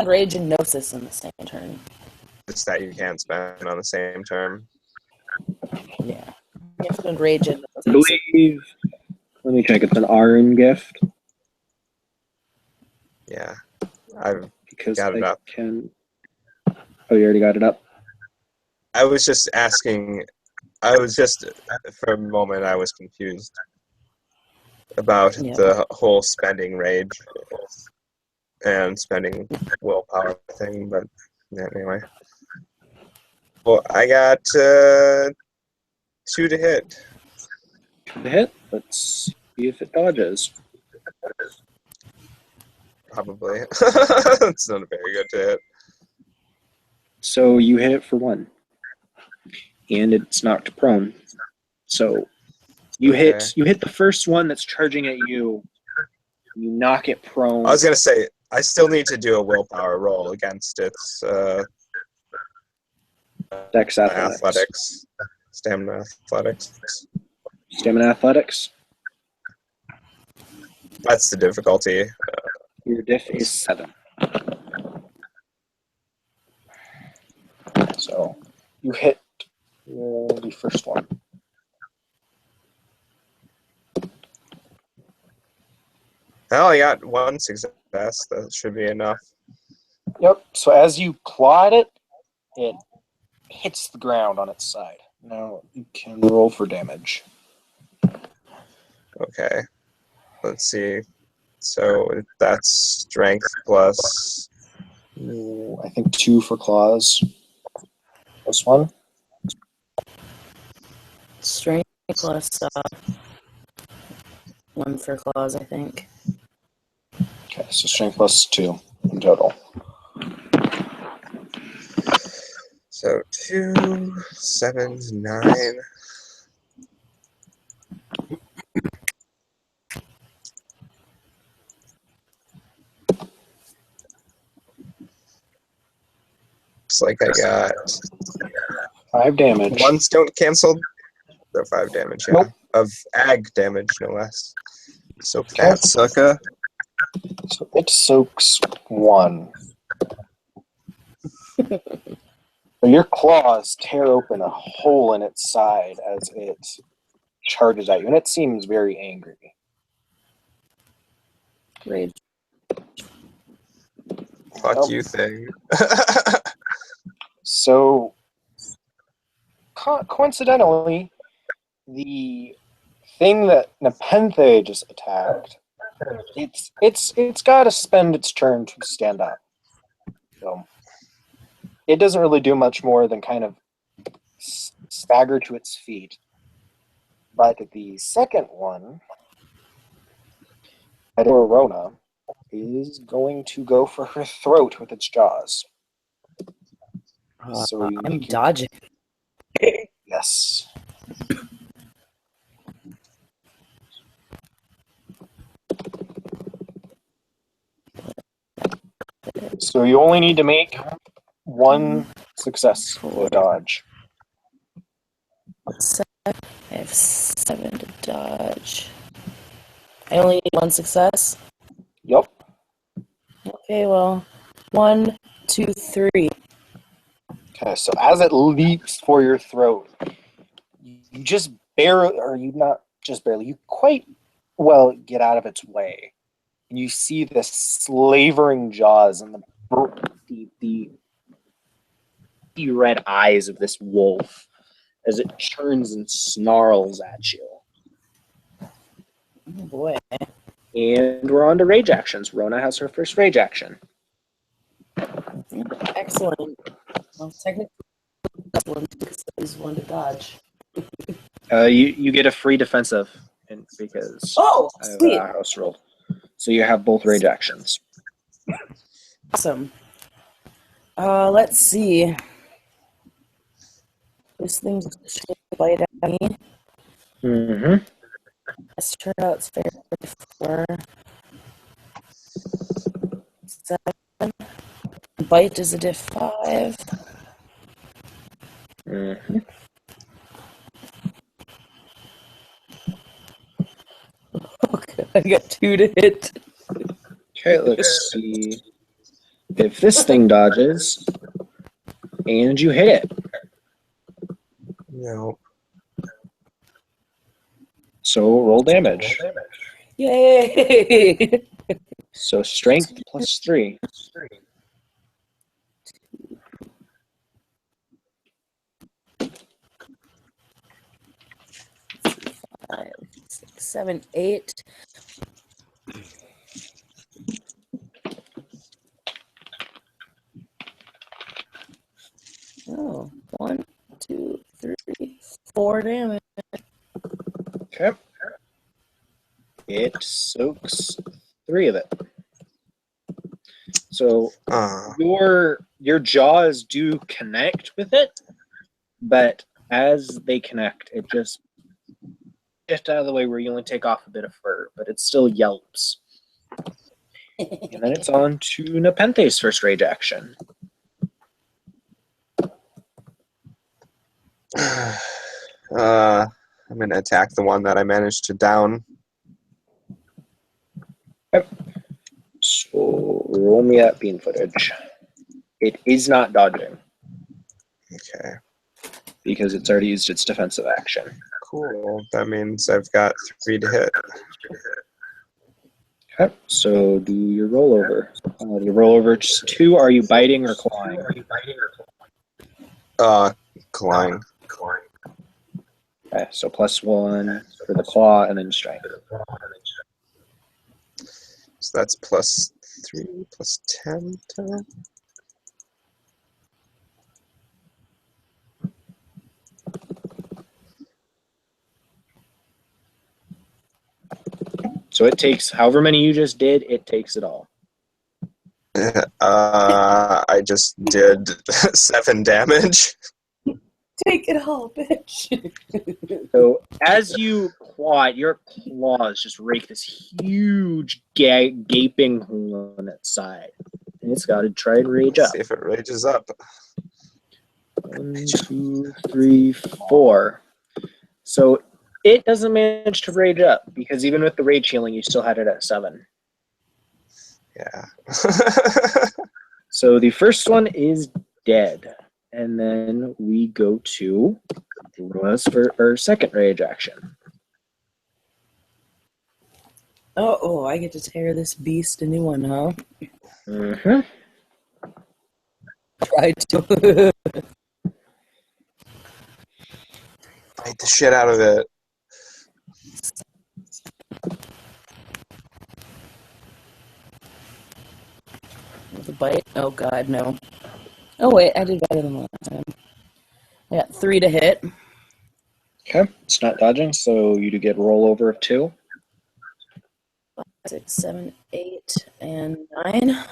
rage and gnosis in the same turn. It's that you can't spend on the same turn. Yeah. You have to spend rage and I gnosis. believe, let me check, it's an Arun gift. Yeah. I've Because got it I up. can... Oh, you already got it up? I was just asking, for a moment, I was confused about the whole spending rage and spending willpower thing, but anyway. Well, I got 2 to hit. The hit. Let's see if it dodges. Probably. It's not a very good to hit. So you hit it for 1. And it's knocked prone. So you hit the first one that's charging at you. You knock it prone. I was going to say, I still need to do a willpower roll against its Dex athletics. Stamina athletics. Stamina athletics. That's the difficulty. Your diff is 7. So you hit the first one. Well, I got 1 success. That should be enough. Yep. So as you claw at it, it hits the ground on its side. Now you can roll for damage. Okay. Let's see. So that's strength plus... I think 2 for claws. Plus 1. Strength plus 1 for claws, I think. Okay, so strength plus 2 in total. So 2, 7, 9. Looks like I got 5 damage. 1 stone canceled. So 5 damage, yeah. Nope. Of ag damage, no less. Soak that sucker. So it soaks 1. So your claws tear open a hole in its side as it charges at you, and it seems very angry. Rage. Fuck you thing. So, coincidentally, the thing that Nepenthe just attacked, it's got to spend its turn to stand up. So, it doesn't really do much more than kind of stagger to its feet. But the second one, Rona, is going to go for her throat with its jaws. So you I'm make dodging. Yes. So you only need to make 1 success for dodge. I have 7 to dodge. I only need 1 success? Yep. Okay, well, 1, 2, 3. Okay, so as it leaps for your throat, you just barely, or you not just barely, you quite well get out of its way. And you see the slavering jaws and the red eyes of this wolf as it turns and snarls at you. Oh boy. And we're on to rage actions. Rona has her first rage action. Excellent. Well, technically, that's 1 because there's 1 to dodge. You get a free defensive because Oh, I have sweet. a house rolled. So you have both rage actions. Awesome. Let's see. This thing's trying to bite at me. Mm-hmm. Let's try out it's fair. 4, 7. Bite is a diff 5. Mm-hmm. Okay, I got 2 to hit. Okay, let's see if this thing dodges, and you hit it. No. So roll damage. Yay! So strength plus 3. 5, 6, 7, 8. Oh, 1, 2, 3, 4 damage. Okay. It soaks 3 of it. So your jaws do connect with it, but as they connect, it just out of the way where you only take off a bit of fur, but it still yelps. And then it's on to Nepenthe's first rage action. I'm going to attack the one that I managed to down. So roll me that bean footage. It is not dodging Okay. because it's already used its defensive action. Cool. That means I've got 3 to hit. Okay, so do your rollover. Your rollover just 2. Are you biting or clawing? Clawing. Okay, so plus 1 for the claw and then strength. So that's plus 3, plus 10 to... So it takes however many you just did, it takes it all. I just did 7 damage. Take it all, bitch. So as you claw it, your claws just rake this huge gaping hole on its side. And it's got to try and rage Let's up. see if it rages up. 1, 2, 3, 4. So it doesn't manage to rage up because even with the rage healing, you still had it at 7. Yeah. So the first one is dead. And then we go to Rua's for our second rage action. Oh, I get to tear this beast a new one, huh? Mm-hmm. Try to. Bite the shit out of it. With a bite? Oh, God, no. Oh, wait, I did better than last time. I got 3 to hit. Okay, it's not dodging, so you do get rollover of 2. 5, 6, 7, 8, and 9.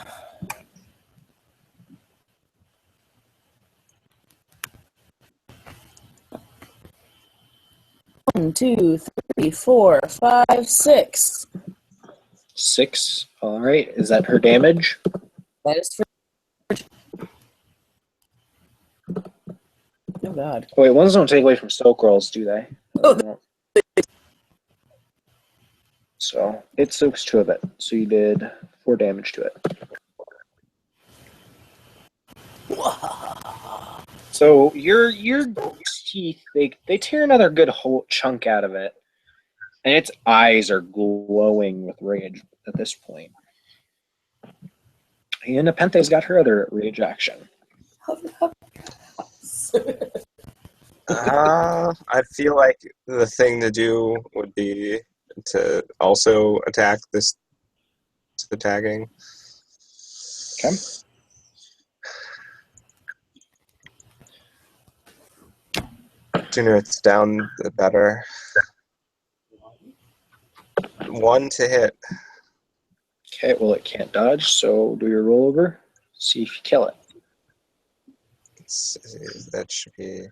One, 2, 3, 4, 5, 6. 6. All right, is that her damage? That is for. Oh, God. Oh, wait, ones don't take away from soak rolls, do they? Oh, So it soaks 2 of it. So you did 4 damage to it. So your teeth, they tear another good whole chunk out of it. And its eyes are glowing with rage at this point. And Nepenthe's got her other rage action. I feel like the thing to do would be to also attack this attacking. Okay. Sooner it's down, the better. 1 to hit. Okay, well, it can't dodge, so do your rollover. See if you kill it. That should be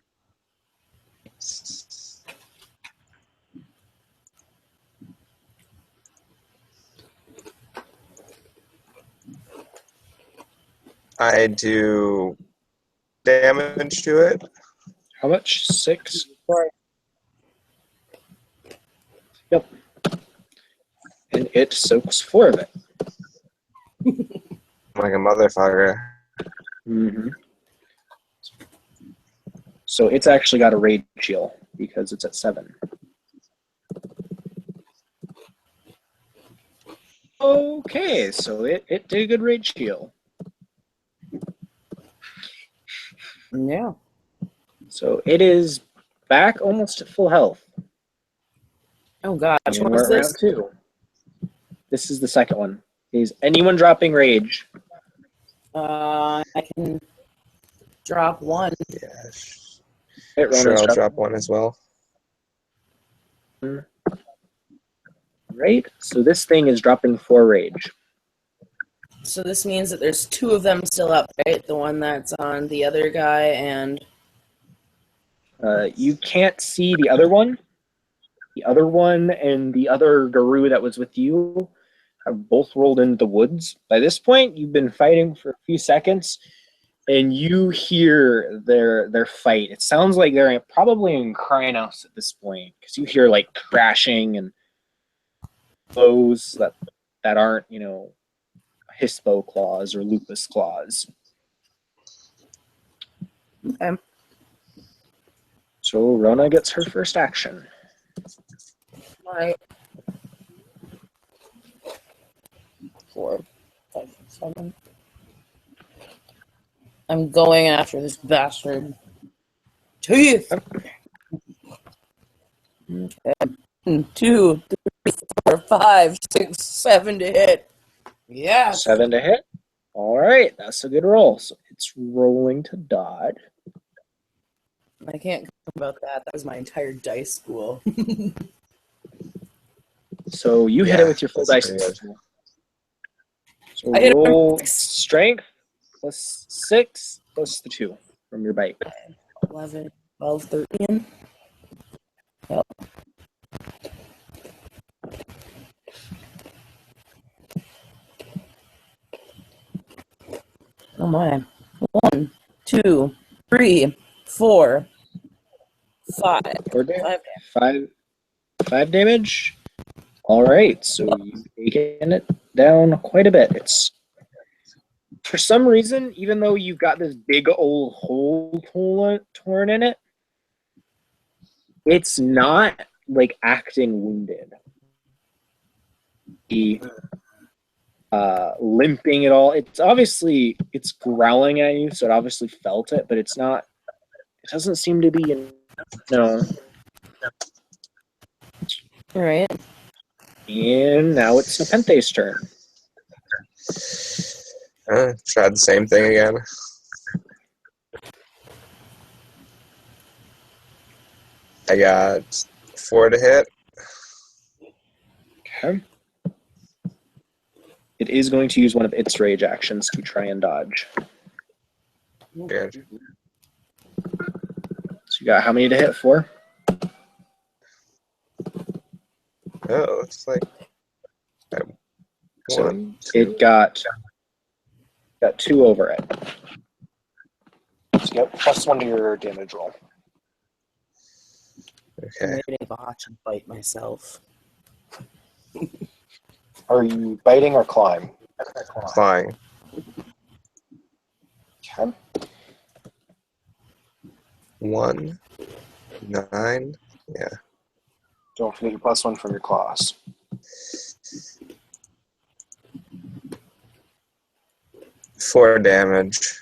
I do damage to it. How much? 6? Right. Yep. And it soaks 4 of it. Like a motherfucker. Mm-hmm. So it's actually got a rage heal because it's at 7. Okay, so it did a good rage heal. Yeah. So it is back almost at full health. Oh gosh, And what we're was at this? round 2. This is the second one. Is anyone dropping rage? I can drop 1. Yes. Right, Sure, Rona's I'll dropping. drop 1 as well. Right? So this thing is dropping 4 rage. So this means that there's 2 of them still up, right? The one that's on the other guy and... You can't see the other one. The other one and the other Guru that was with you have both rolled into the woods. By this point, you've been fighting for a few seconds, and you hear their fight. It sounds like they're probably in Krynos at this point, because you hear like crashing and blows that aren't, Hispo claws or lupus claws. Okay. So Rona gets her first action. Alright. 4, 5, 7. I'm going after this bastard. Teeth! Okay. 2, 3, 4, 5, 6, 7 to hit. Yes! 7 to hit. All right, that's a good roll. So it's rolling to dodge. I can't complain about that. That was my entire dice pool. So you hit Yeah, it with your full that's dice. pretty good. So I hit it roll with 6. strength plus 6 plus the 2 from your bite. 11, 12, 13. Yep. Oh my. 1, 2, 3, 4, 5. 4 damage. 5. 5 damage. All right, so you've taken it down quite a bit. It's for some reason, even though you've got this big old hole torn in it, it's not like acting wounded. The limping at all. It's growling at you, so it obviously felt it, but it's not. It doesn't seem to be. All right. And now it's Nepenthe's turn. Try the same thing again. I got 4 to hit. Okay. It is going to use one of its rage actions to try and dodge. Good. So you got how many to hit? 4? Oh, looks like So 1, 2. it got 2 over it. So you got +1 to your damage roll. I Okay. made a botch and bite myself. Are you biting or clawing? Flying. Okay. 1, 9. Yeah. Don't forget your +1 from your claws. Four damage.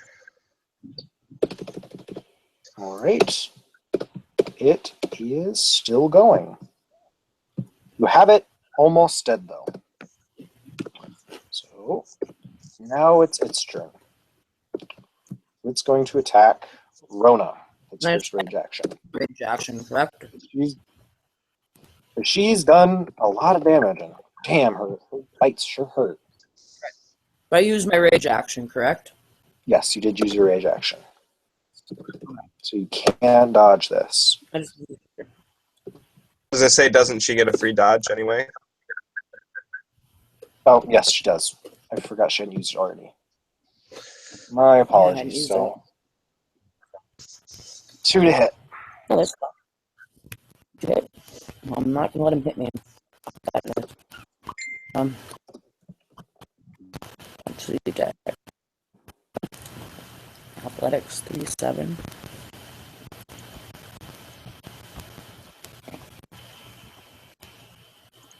All right. It is still going. You have it almost dead, though. So now it's its turn. It's going to attack Rona. Its Nice. first rage action. Rage action, correct? She's done a lot of damage, and damn, her bites sure hurt. I use my rage action, correct? Yes, you did use your rage action. So you can dodge this. I just Does it say doesn't she get a free dodge anyway? Oh, yes, she does. I forgot she hadn't used it already. My Yeah, apologies. use So 2 to hit. No, that's good. I'm not gonna let him hit me. Um, actually, deck. Athletics 3-7.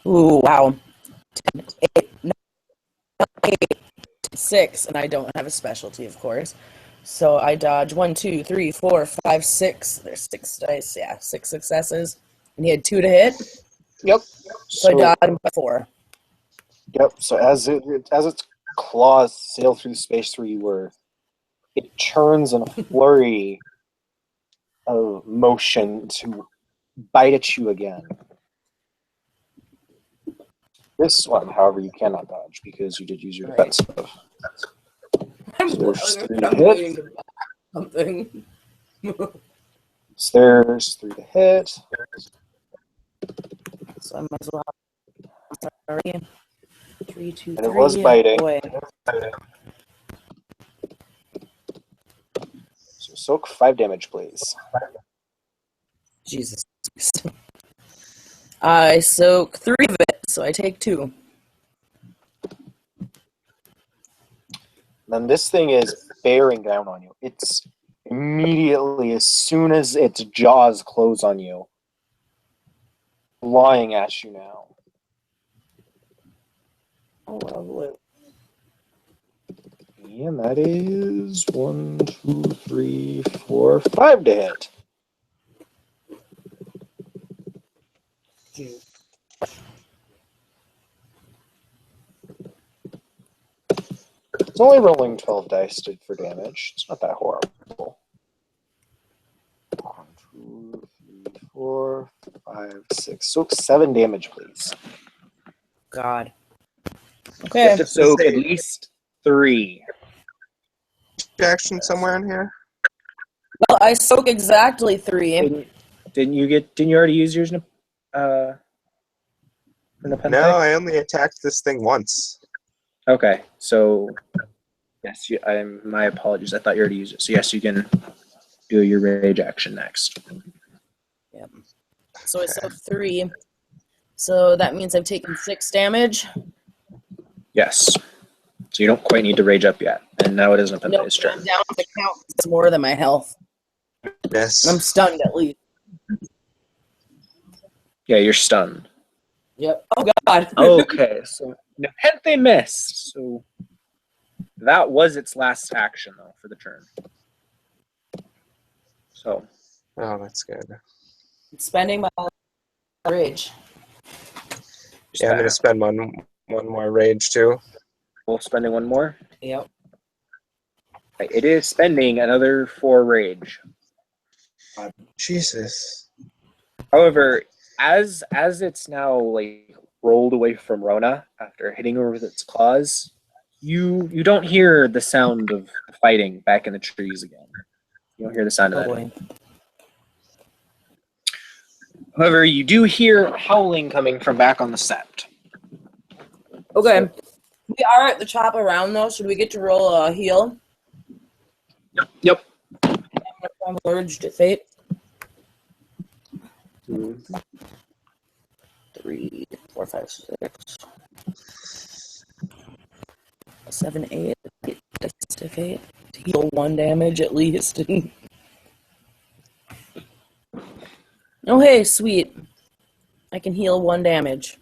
Ooh, wow. 10, 8, no, 8, 6, and I don't have a specialty, of course. So I dodge 1, 2, 3, 4, 5, 6. There's 6 dice, yeah, 6 successes. And he had 2 to hit, Yep. so I dodged him by 4. Yep. So as its claws sail through the space where you were, it turns in a flurry of motion to bite at you again. This one, however, you cannot dodge because you did use your Right. defensive. I'm So there's 3 to waiting hit. to buy something. So there's 3 to hit. So I might as well have already. 3, 2, 3. And it was biting. Boy. So soak 5 damage, please. Jesus. I soak 3 of it, so I take 2. Then this thing is bearing down on you. It's immediately, as soon as its jaws close on you, flying at you now. Oh, lovely. And that is 1, 2, 3, 4, 5 to hit. It's only rolling 12 dice for damage. It's not that horrible. 1, 2, 3, 4, 5, 6. Soak 7 damage, please. God. You Okay. have to soak at least 3. Action somewhere in here? Well, I soak exactly 3. Didn't you already use yours? For Nepenthe? No, I only attacked this thing once. Okay, so yes, my apologies. I thought you already used it. So yes, you can do your rage action next. Yep. So I soak 3. So that means I've taken 6 damage. Yes. So you don't quite need to rage up yet. And now it is Nepenthe's No, turn. I'm down to count. It's more than my health. Yes. I'm stunned at least. Yeah, you're stunned. Yep. Oh God. Okay, so Nepenthe missed. So that was its last action though for the turn. So Oh, that's good. Spending my rage. Yeah, I'm gonna spend one more rage too. Well, spending 1 more. Yep. It is spending another 4 rage. Jesus. However, as it's now like rolled away from Rona after hitting her with its claws, you don't hear the sound of fighting back in the trees again. You don't hear the sound of Oh that. boy. However, you do hear howling coming from back on the Sept. Okay. We are at the top around though. Should we get to roll a heal? Yep. I'm allergic to fate. 3, 4, 5, 6, 7, 8. To fate. To heal 1 damage at least. Oh hey, sweet. I can heal 1 damage.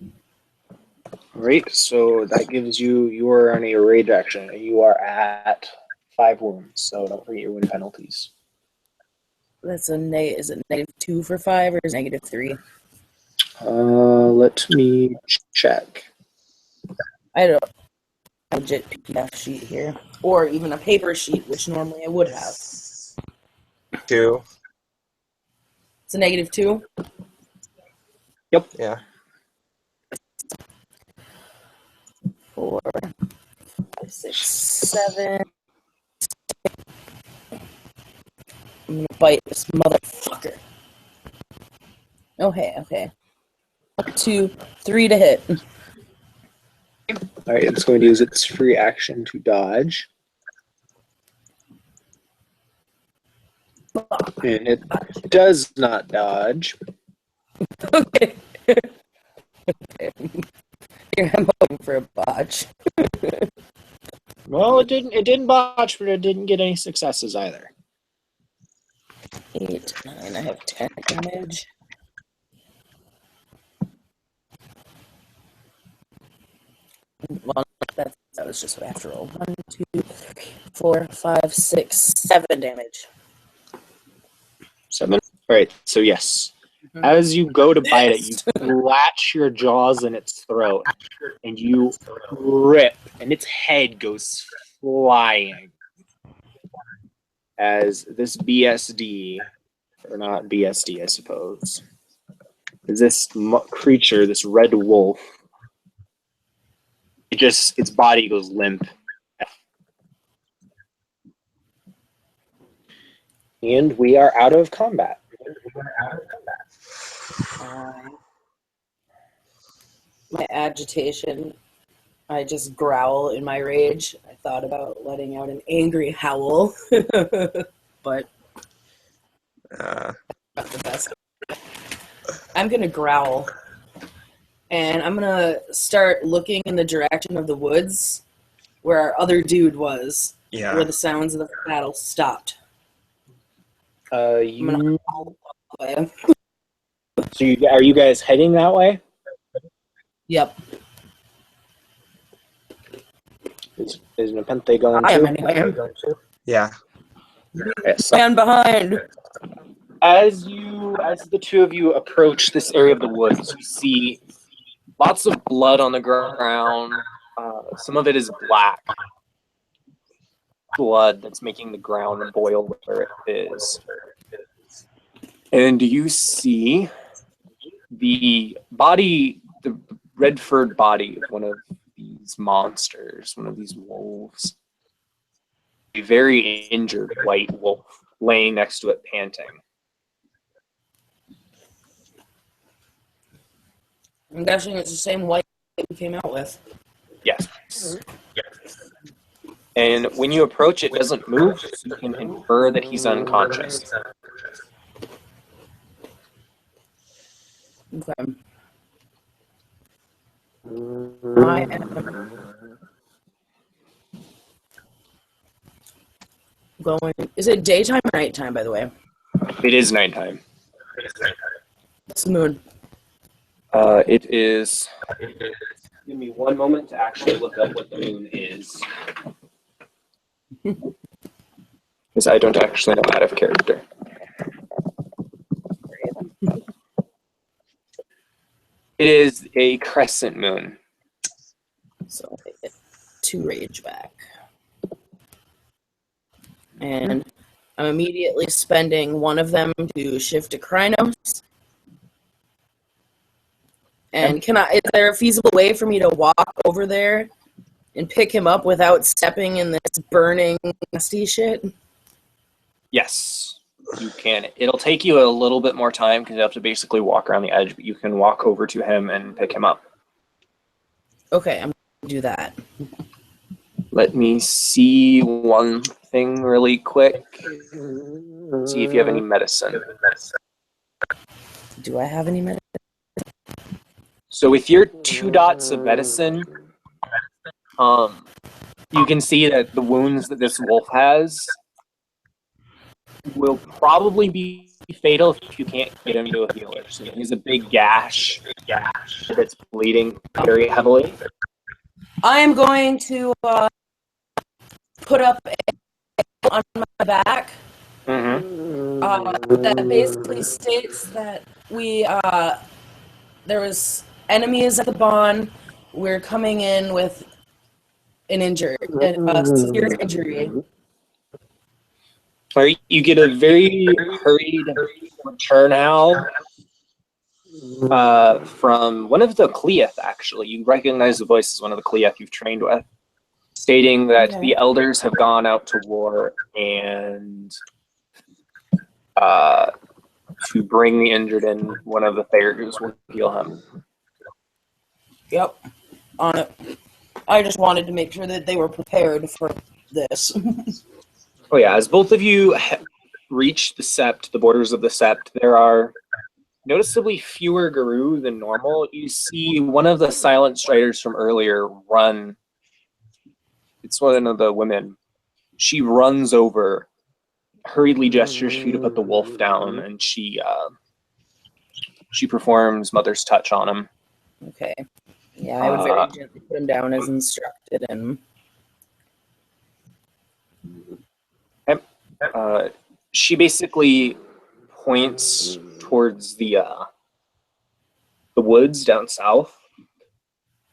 All right, so that gives you are on a rage action. You are at 5 wounds, so don't forget your wound penalties. That's is it -2 for 5 or is it -3? Let me check. I don't a legit PDF sheet here. Or even a paper sheet, which normally I would have. 2. It's a -2? Yep. Yeah. 4, 5, 6, 7. I'm gonna bite this motherfucker. Okay. 2, 3 to hit. All right, it's going to use its free action to dodge. And it does not dodge. Okay. Here, I'm hoping for a botch. Well, it didn't botch, but it didn't get any successes either. 8, 9, I have 10 damage. Well, that was just what I have to roll. 1, 2, 3, 4, 5, 6, 7 damage. 7? Alright, so yes. As you go to bite it, you latch your jaws in its throat, and you rip, and its head goes flying. As this BSD, or not BSD, I suppose, this creature, this red wolf, its body goes limp. And we are out of combat. My agitation, I just growl in my rage. I thought about letting out an angry howl, but not the best. I'm going to growl, and I'm going to start looking in the direction of the woods where our other dude was, where the sounds of the battle stopped. So are you guys heading that way? Yep. Is Nepenthe going I am to? anyway. Yeah. Yes. Stand behind. As the two of you approach this area of the woods, you see lots of blood on the ground. Some of it is black blood that's making the ground boil where it is. And you see the body, the red furred body of one of these monsters, one of these wolves. A very injured white wolf laying next to it, panting. I'm guessing it's the same white we came out with. Yes. And when you approach, it doesn't move, so you can infer that he's unconscious. Okay. Is it daytime or nighttime, by the way? It is nighttime. It's the moon. It is. Give me one moment to actually look up what the moon is. Because I don't actually know out of character. It is a crescent moon. So I get 2 rage back. And I'm immediately spending one of them to shift to Krynos. And is there a feasible way for me to walk over there and pick him up without stepping in this burning, nasty shit? Yes, you can. It'll take you a little bit more time because you have to basically walk around the edge, but you can walk over to him and pick him up. Okay, I'm going to do that. Let me see one thing really quick. See if you have any medicine. Do I have any medicine? So with your 2 dots of medicine, you can see that the wounds that this wolf has will probably be fatal if you can't get him to a healer. So he has a big gash that's bleeding very heavily. I am going to put up on my back that basically states that there was enemies at the barn. We're coming in with a severe injury. Or you get a very hurried return howl from one of the Cleath, actually. You recognize the voice as one of the Cleath you've trained with, stating that the elders have gone out to war and to bring the injured in. One of the Thayers will heal him. Yep, on it. I just wanted to make sure that they were prepared for this. Oh yeah, as both of you reach the Sept, the borders of the Sept, there are noticeably fewer Garou than normal. You see one of the silent striders from earlier run. It's one of the women. She runs over, hurriedly gestures for you to put the wolf down, and she performs Mother's Touch on him. Okay. Yeah, I would very gently put him down as instructed, and she basically points towards the woods down south,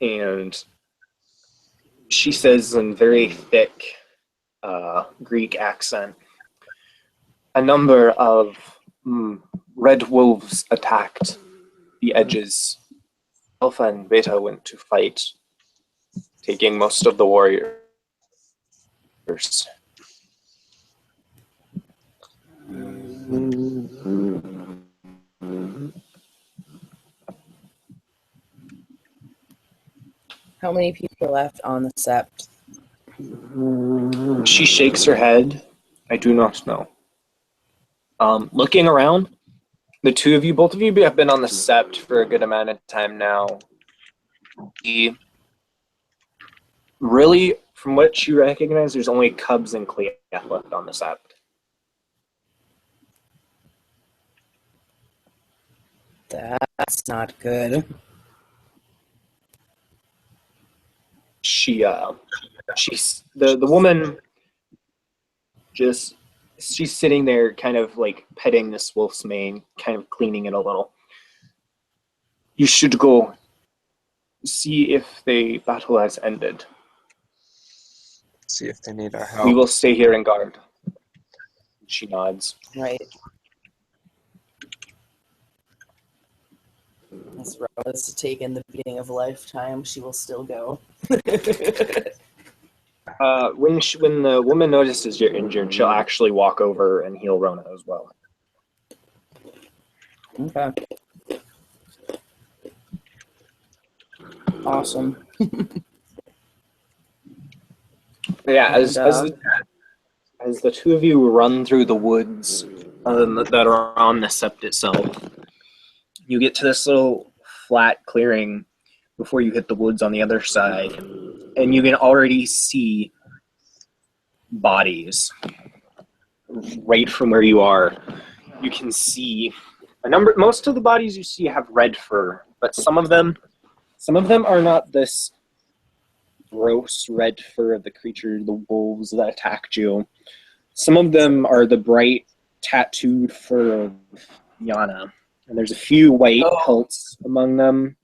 and she says in very thick Greek accent, a number of red wolves attacked the edges. Alpha and Beta went to fight, taking most of the warriors. how many people are left on the Sept? She shakes her head. I do not know. Looking around, the two of you, both of you have been on the Sept for a good amount of time now. Really, from what you recognize, there's only Cubs and Clea left on the Sept. That's not good. She's the woman. She's sitting there, kind of like petting this wolf's mane, kind of cleaning it a little. You should go see if the battle has ended. See if they need our help. We will stay here and guard. She nods. Right. As Rose taken the beating of a lifetime, she will still go. When the woman notices you're injured, she'll actually walk over and heal Rona as well. Okay. Awesome. Yeah, as the two of you run through the woods that are on the Sept itself, you get to this little flat clearing before you hit the woods on the other side, and you can already see bodies right from where you are. You can see most of the bodies you see have red fur, but some of them are not this gross red fur of the creature, the wolves that attacked you. Some of them are the bright tattooed fur of Fianna, and there's a few white pelts among them.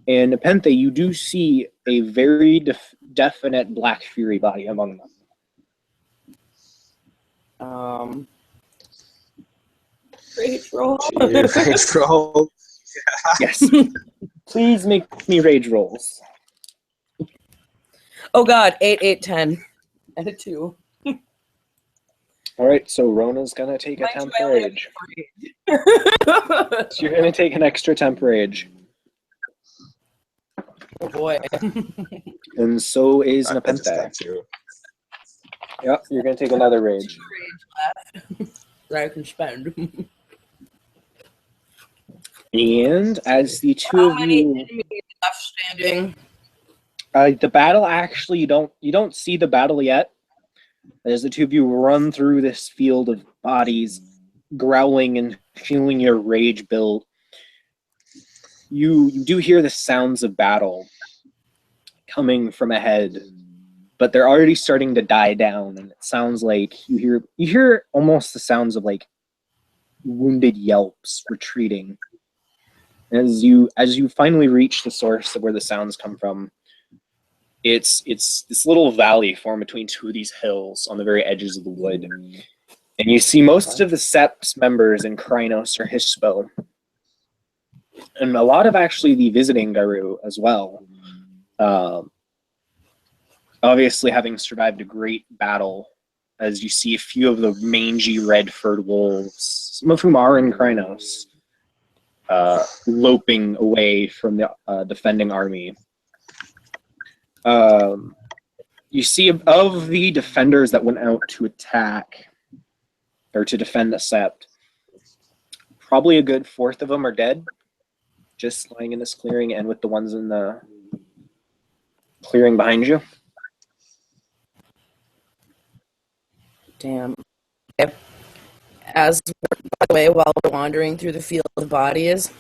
And Nepenthe, you do see a very definite Black Fury body among them. Rage roll. Rage roll. Yes. Please make me rage rolls. Oh God, 8, 8, 10. And a 2. All right, so Rona's gonna take a temp rage. So you're gonna take an extra temp rage. Oh boy. And so is Nepenthe. Yep, you're gonna take another rage. 2 rage left that I can spend. And as the two How of many you, enemies left standing? the battle actually you don't see the battle yet. As the two of you run through this field of bodies, growling and feeling your rage build, you do hear the sounds of battle coming from ahead, but they're already starting to die down, and it sounds like you hear almost the sounds of like wounded yelps retreating. As you finally reach the source of where the sounds come from, it's this little valley formed between two of these hills on the very edges of the wood. And you see most of the Sept's members in Krynos or Hispo. And a lot of actually the visiting Garou as well. Obviously having survived a great battle, as you see a few of the mangy red-furred wolves, some of whom are in Krynos, loping away from the defending army. You see of the defenders that went out to attack, or to defend the Sept. Probably a good fourth of them are dead, just lying in this clearing, and with the ones in the clearing behind you. Damn. Okay. As by the way, while we're wandering through the field of bodies,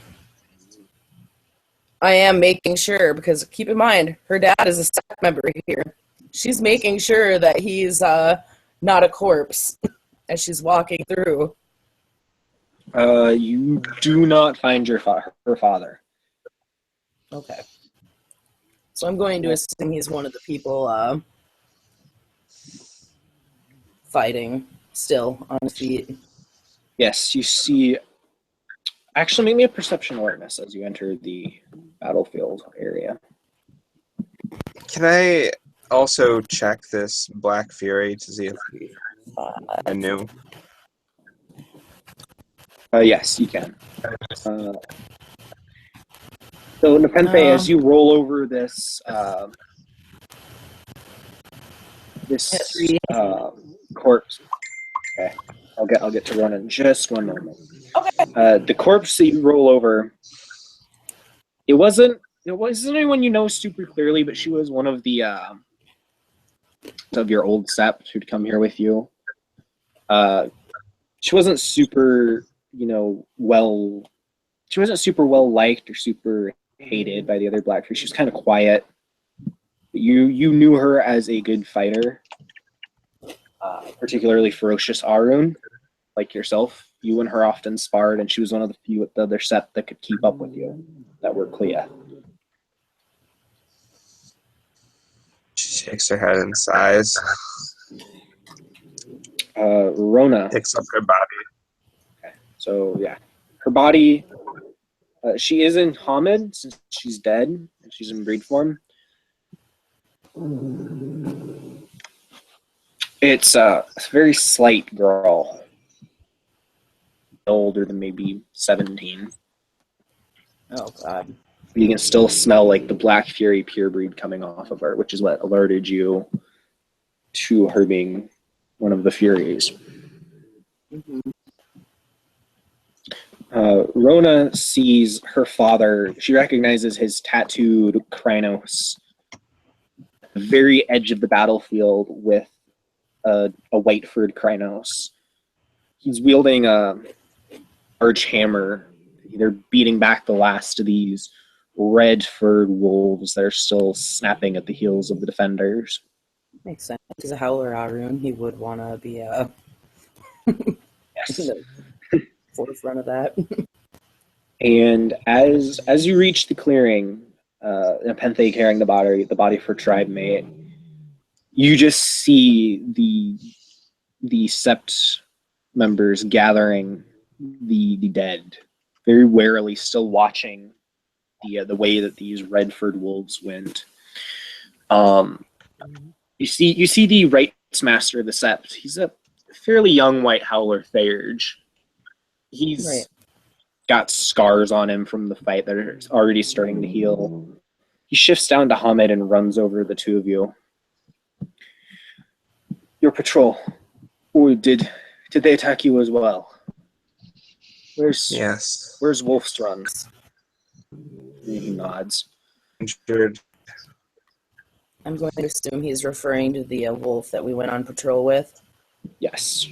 I am making sure, because keep in mind, her dad is a staff member here. She's making sure that he's not a corpse as she's walking through. You do not find her father. Okay. So I'm going to assume he's one of the people fighting still on his feet. Yes, you see. Actually, make me a perception awareness as you enter the battlefield area. Can I also check this Black Fury to see if I knew? Yes, you can. So, Nepenthe, as you roll over this corpse. Okay, I'll get to run in just one moment. Okay. The corpse that you roll over, it wasn't anyone you know super clearly, but she was one of the of your old Sept who'd come here with you. She wasn't super, she wasn't super well liked or super hated by the other Blackfeet. She was kind of quiet. You knew her as a good fighter, particularly ferocious Arun, like yourself. You and her often sparred, and she was one of the few at the other Sept that could keep up with you, that were Clea. She shakes her head in sighs. Rona. Picks up her body. Okay. So, yeah. Her body, she is in Hamid since she's dead, and she's in breed form. It's a very slight girl. Older than maybe 17. Oh, God. You can still smell like the Black Fury pure breed coming off of her, which is what alerted you to her being one of the Furies. Mm-hmm. Rona sees her father. She recognizes his tattooed Krynos at the very edge of the battlefield with a white furred Krynos. He's wielding a large hammer. They're beating back the last of these red furred wolves that are still snapping at the heels of the defenders. Makes sense. He's a Howler Arun. He would want to be Yes. in the forefront of that. And as you reach the clearing, Nepenthe carrying the body for tribe mate, you just see the Sept members gathering the dead, very warily, still watching the way that these red-furred wolves went. You see the rights master of the Sept. He's a fairly young white howler Therge. He's got scars on him from the fight that are already starting to heal. He shifts down to Hamid and runs over the two of you. Your patrol. Oh, did they attack you as well? Yes. Where's Wolf's Run? He nods. Injured. I'm going to assume he's referring to the wolf that we went on patrol with. Yes.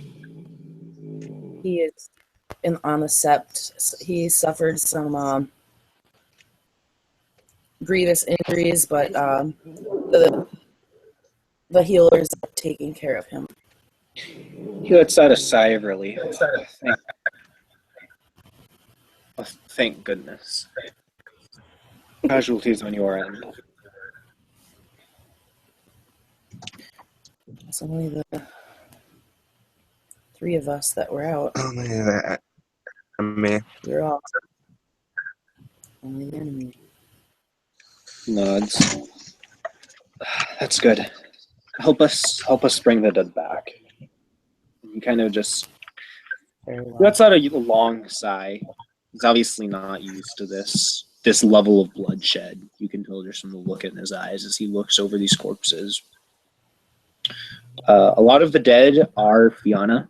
He is on the Sept. He suffered some grievous injuries, but the healers are taking care of him. He lets out a sigh of relief. Thank goodness. Casualties on your end. It's only the three of us that were out. Only that. Me. We're all only the enemy. Nods. That's good. Help us bring the dead back. You kind of just lets out a long sigh. He's obviously not used to this level of bloodshed. You can tell just from the look in his eyes as he looks over these corpses. A lot of the dead are Fianna.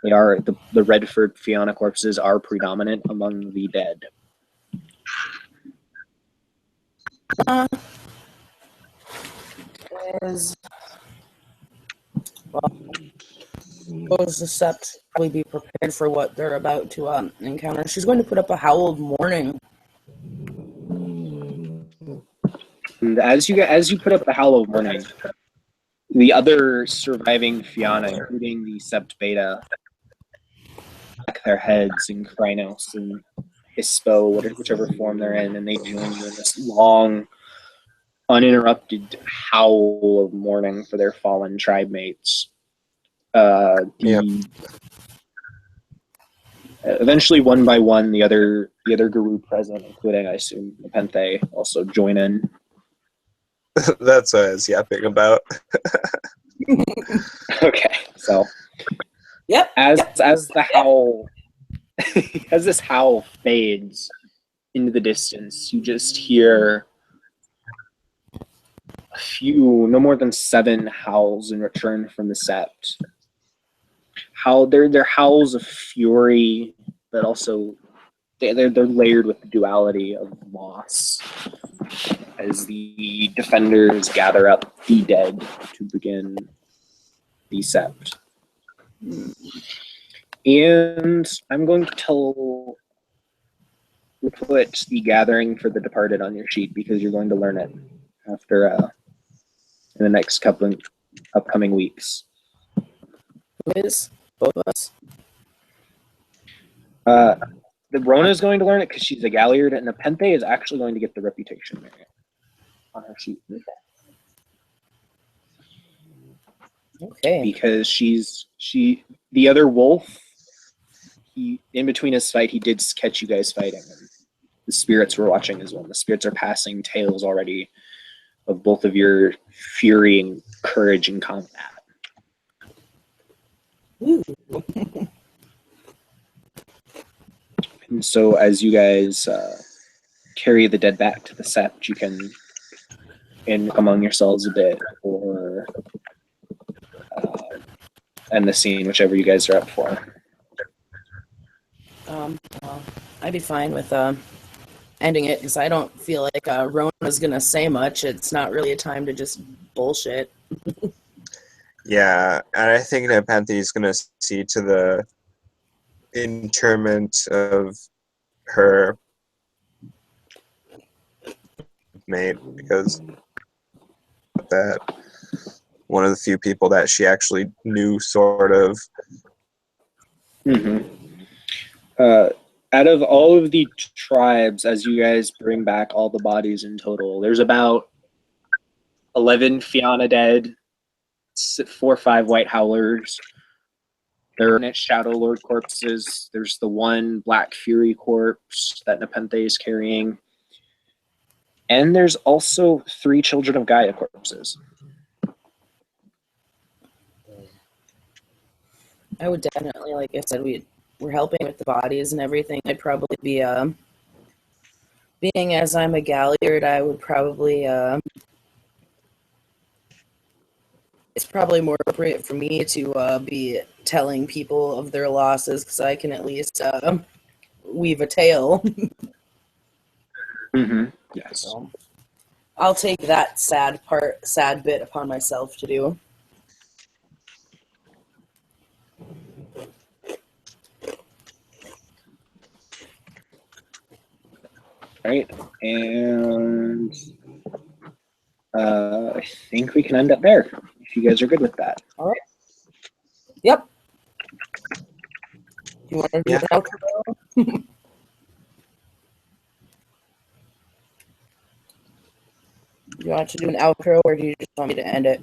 They are the Redford Fianna corpses are predominant among the dead. Is well, suppose the Sept probably be prepared for what they're about to encounter. She's going to put up a howl of mourning. And as you put up the howl of mourning, the other surviving Fianna, including the Sept Beta, back their heads in Krynos and Ispo, whichever form they're in, and they join you in this long, uninterrupted howl of mourning for their fallen tribe mates. Eventually, one by one, the other guru present, including I assume Nepenthe, also join in. That's what I was yapping about. Okay, so Yep. as the howl as this howl fades into the distance, you just hear a few, no more than 7 howls in return from the Sept. They're howls of fury, but also they're layered with the duality of loss as the defenders gather up the dead to begin the Sept. And I'm going to put the gathering for the departed on your sheet because you're going to learn it after in the next couple upcoming weeks. Who is? Both of us? The Rona is going to learn it because she's a Galliard, and the Nepenthe is actually going to get the reputation variant on her sheet. Okay. Because the other wolf, in between his fight, he did catch you guys fighting. And the spirits were watching as well. The spirits are passing tales already of both of your fury and courage in combat. Ooh. And so as you guys carry the dead back to the Sept, you can among yourselves a bit or end the scene, whichever you guys are up for. Well, I'd be fine with ending it because I don't feel like Rona's gonna say much. It's not really a time to just bullshit. Yeah, and I think Nepenthe is going to see to the interment of her mate because that one of the few people that she actually knew, sort of. Mm-hmm. Out of all of the tribes, as you guys bring back all the bodies in total, there's about 11 Fianna dead, 4 or 5 White Howlers. There are Shadow Lord corpses. There's the one Black Fury corpse that Nepenthe is carrying. And there's also 3 Children of Gaia corpses. I would definitely, like I said, we're helping with the bodies and everything. I'd probably be being as I'm a Galliard, I would probably it's probably more appropriate for me to be telling people of their losses because I can at least weave a tale. Mm-hmm. Yes. So I'll take that sad bit upon myself to do. Right, and I think we can end up there if you guys are good with that. All right. Yep. You want to do Yeah. an outro? You want to do an outro, or do you just want me to end it?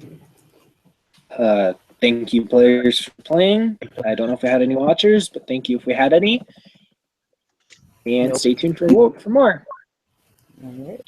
Thank you, players, for playing. I don't know if we had any watchers, but thank you if we had any. And Nope. stay tuned for more. All right.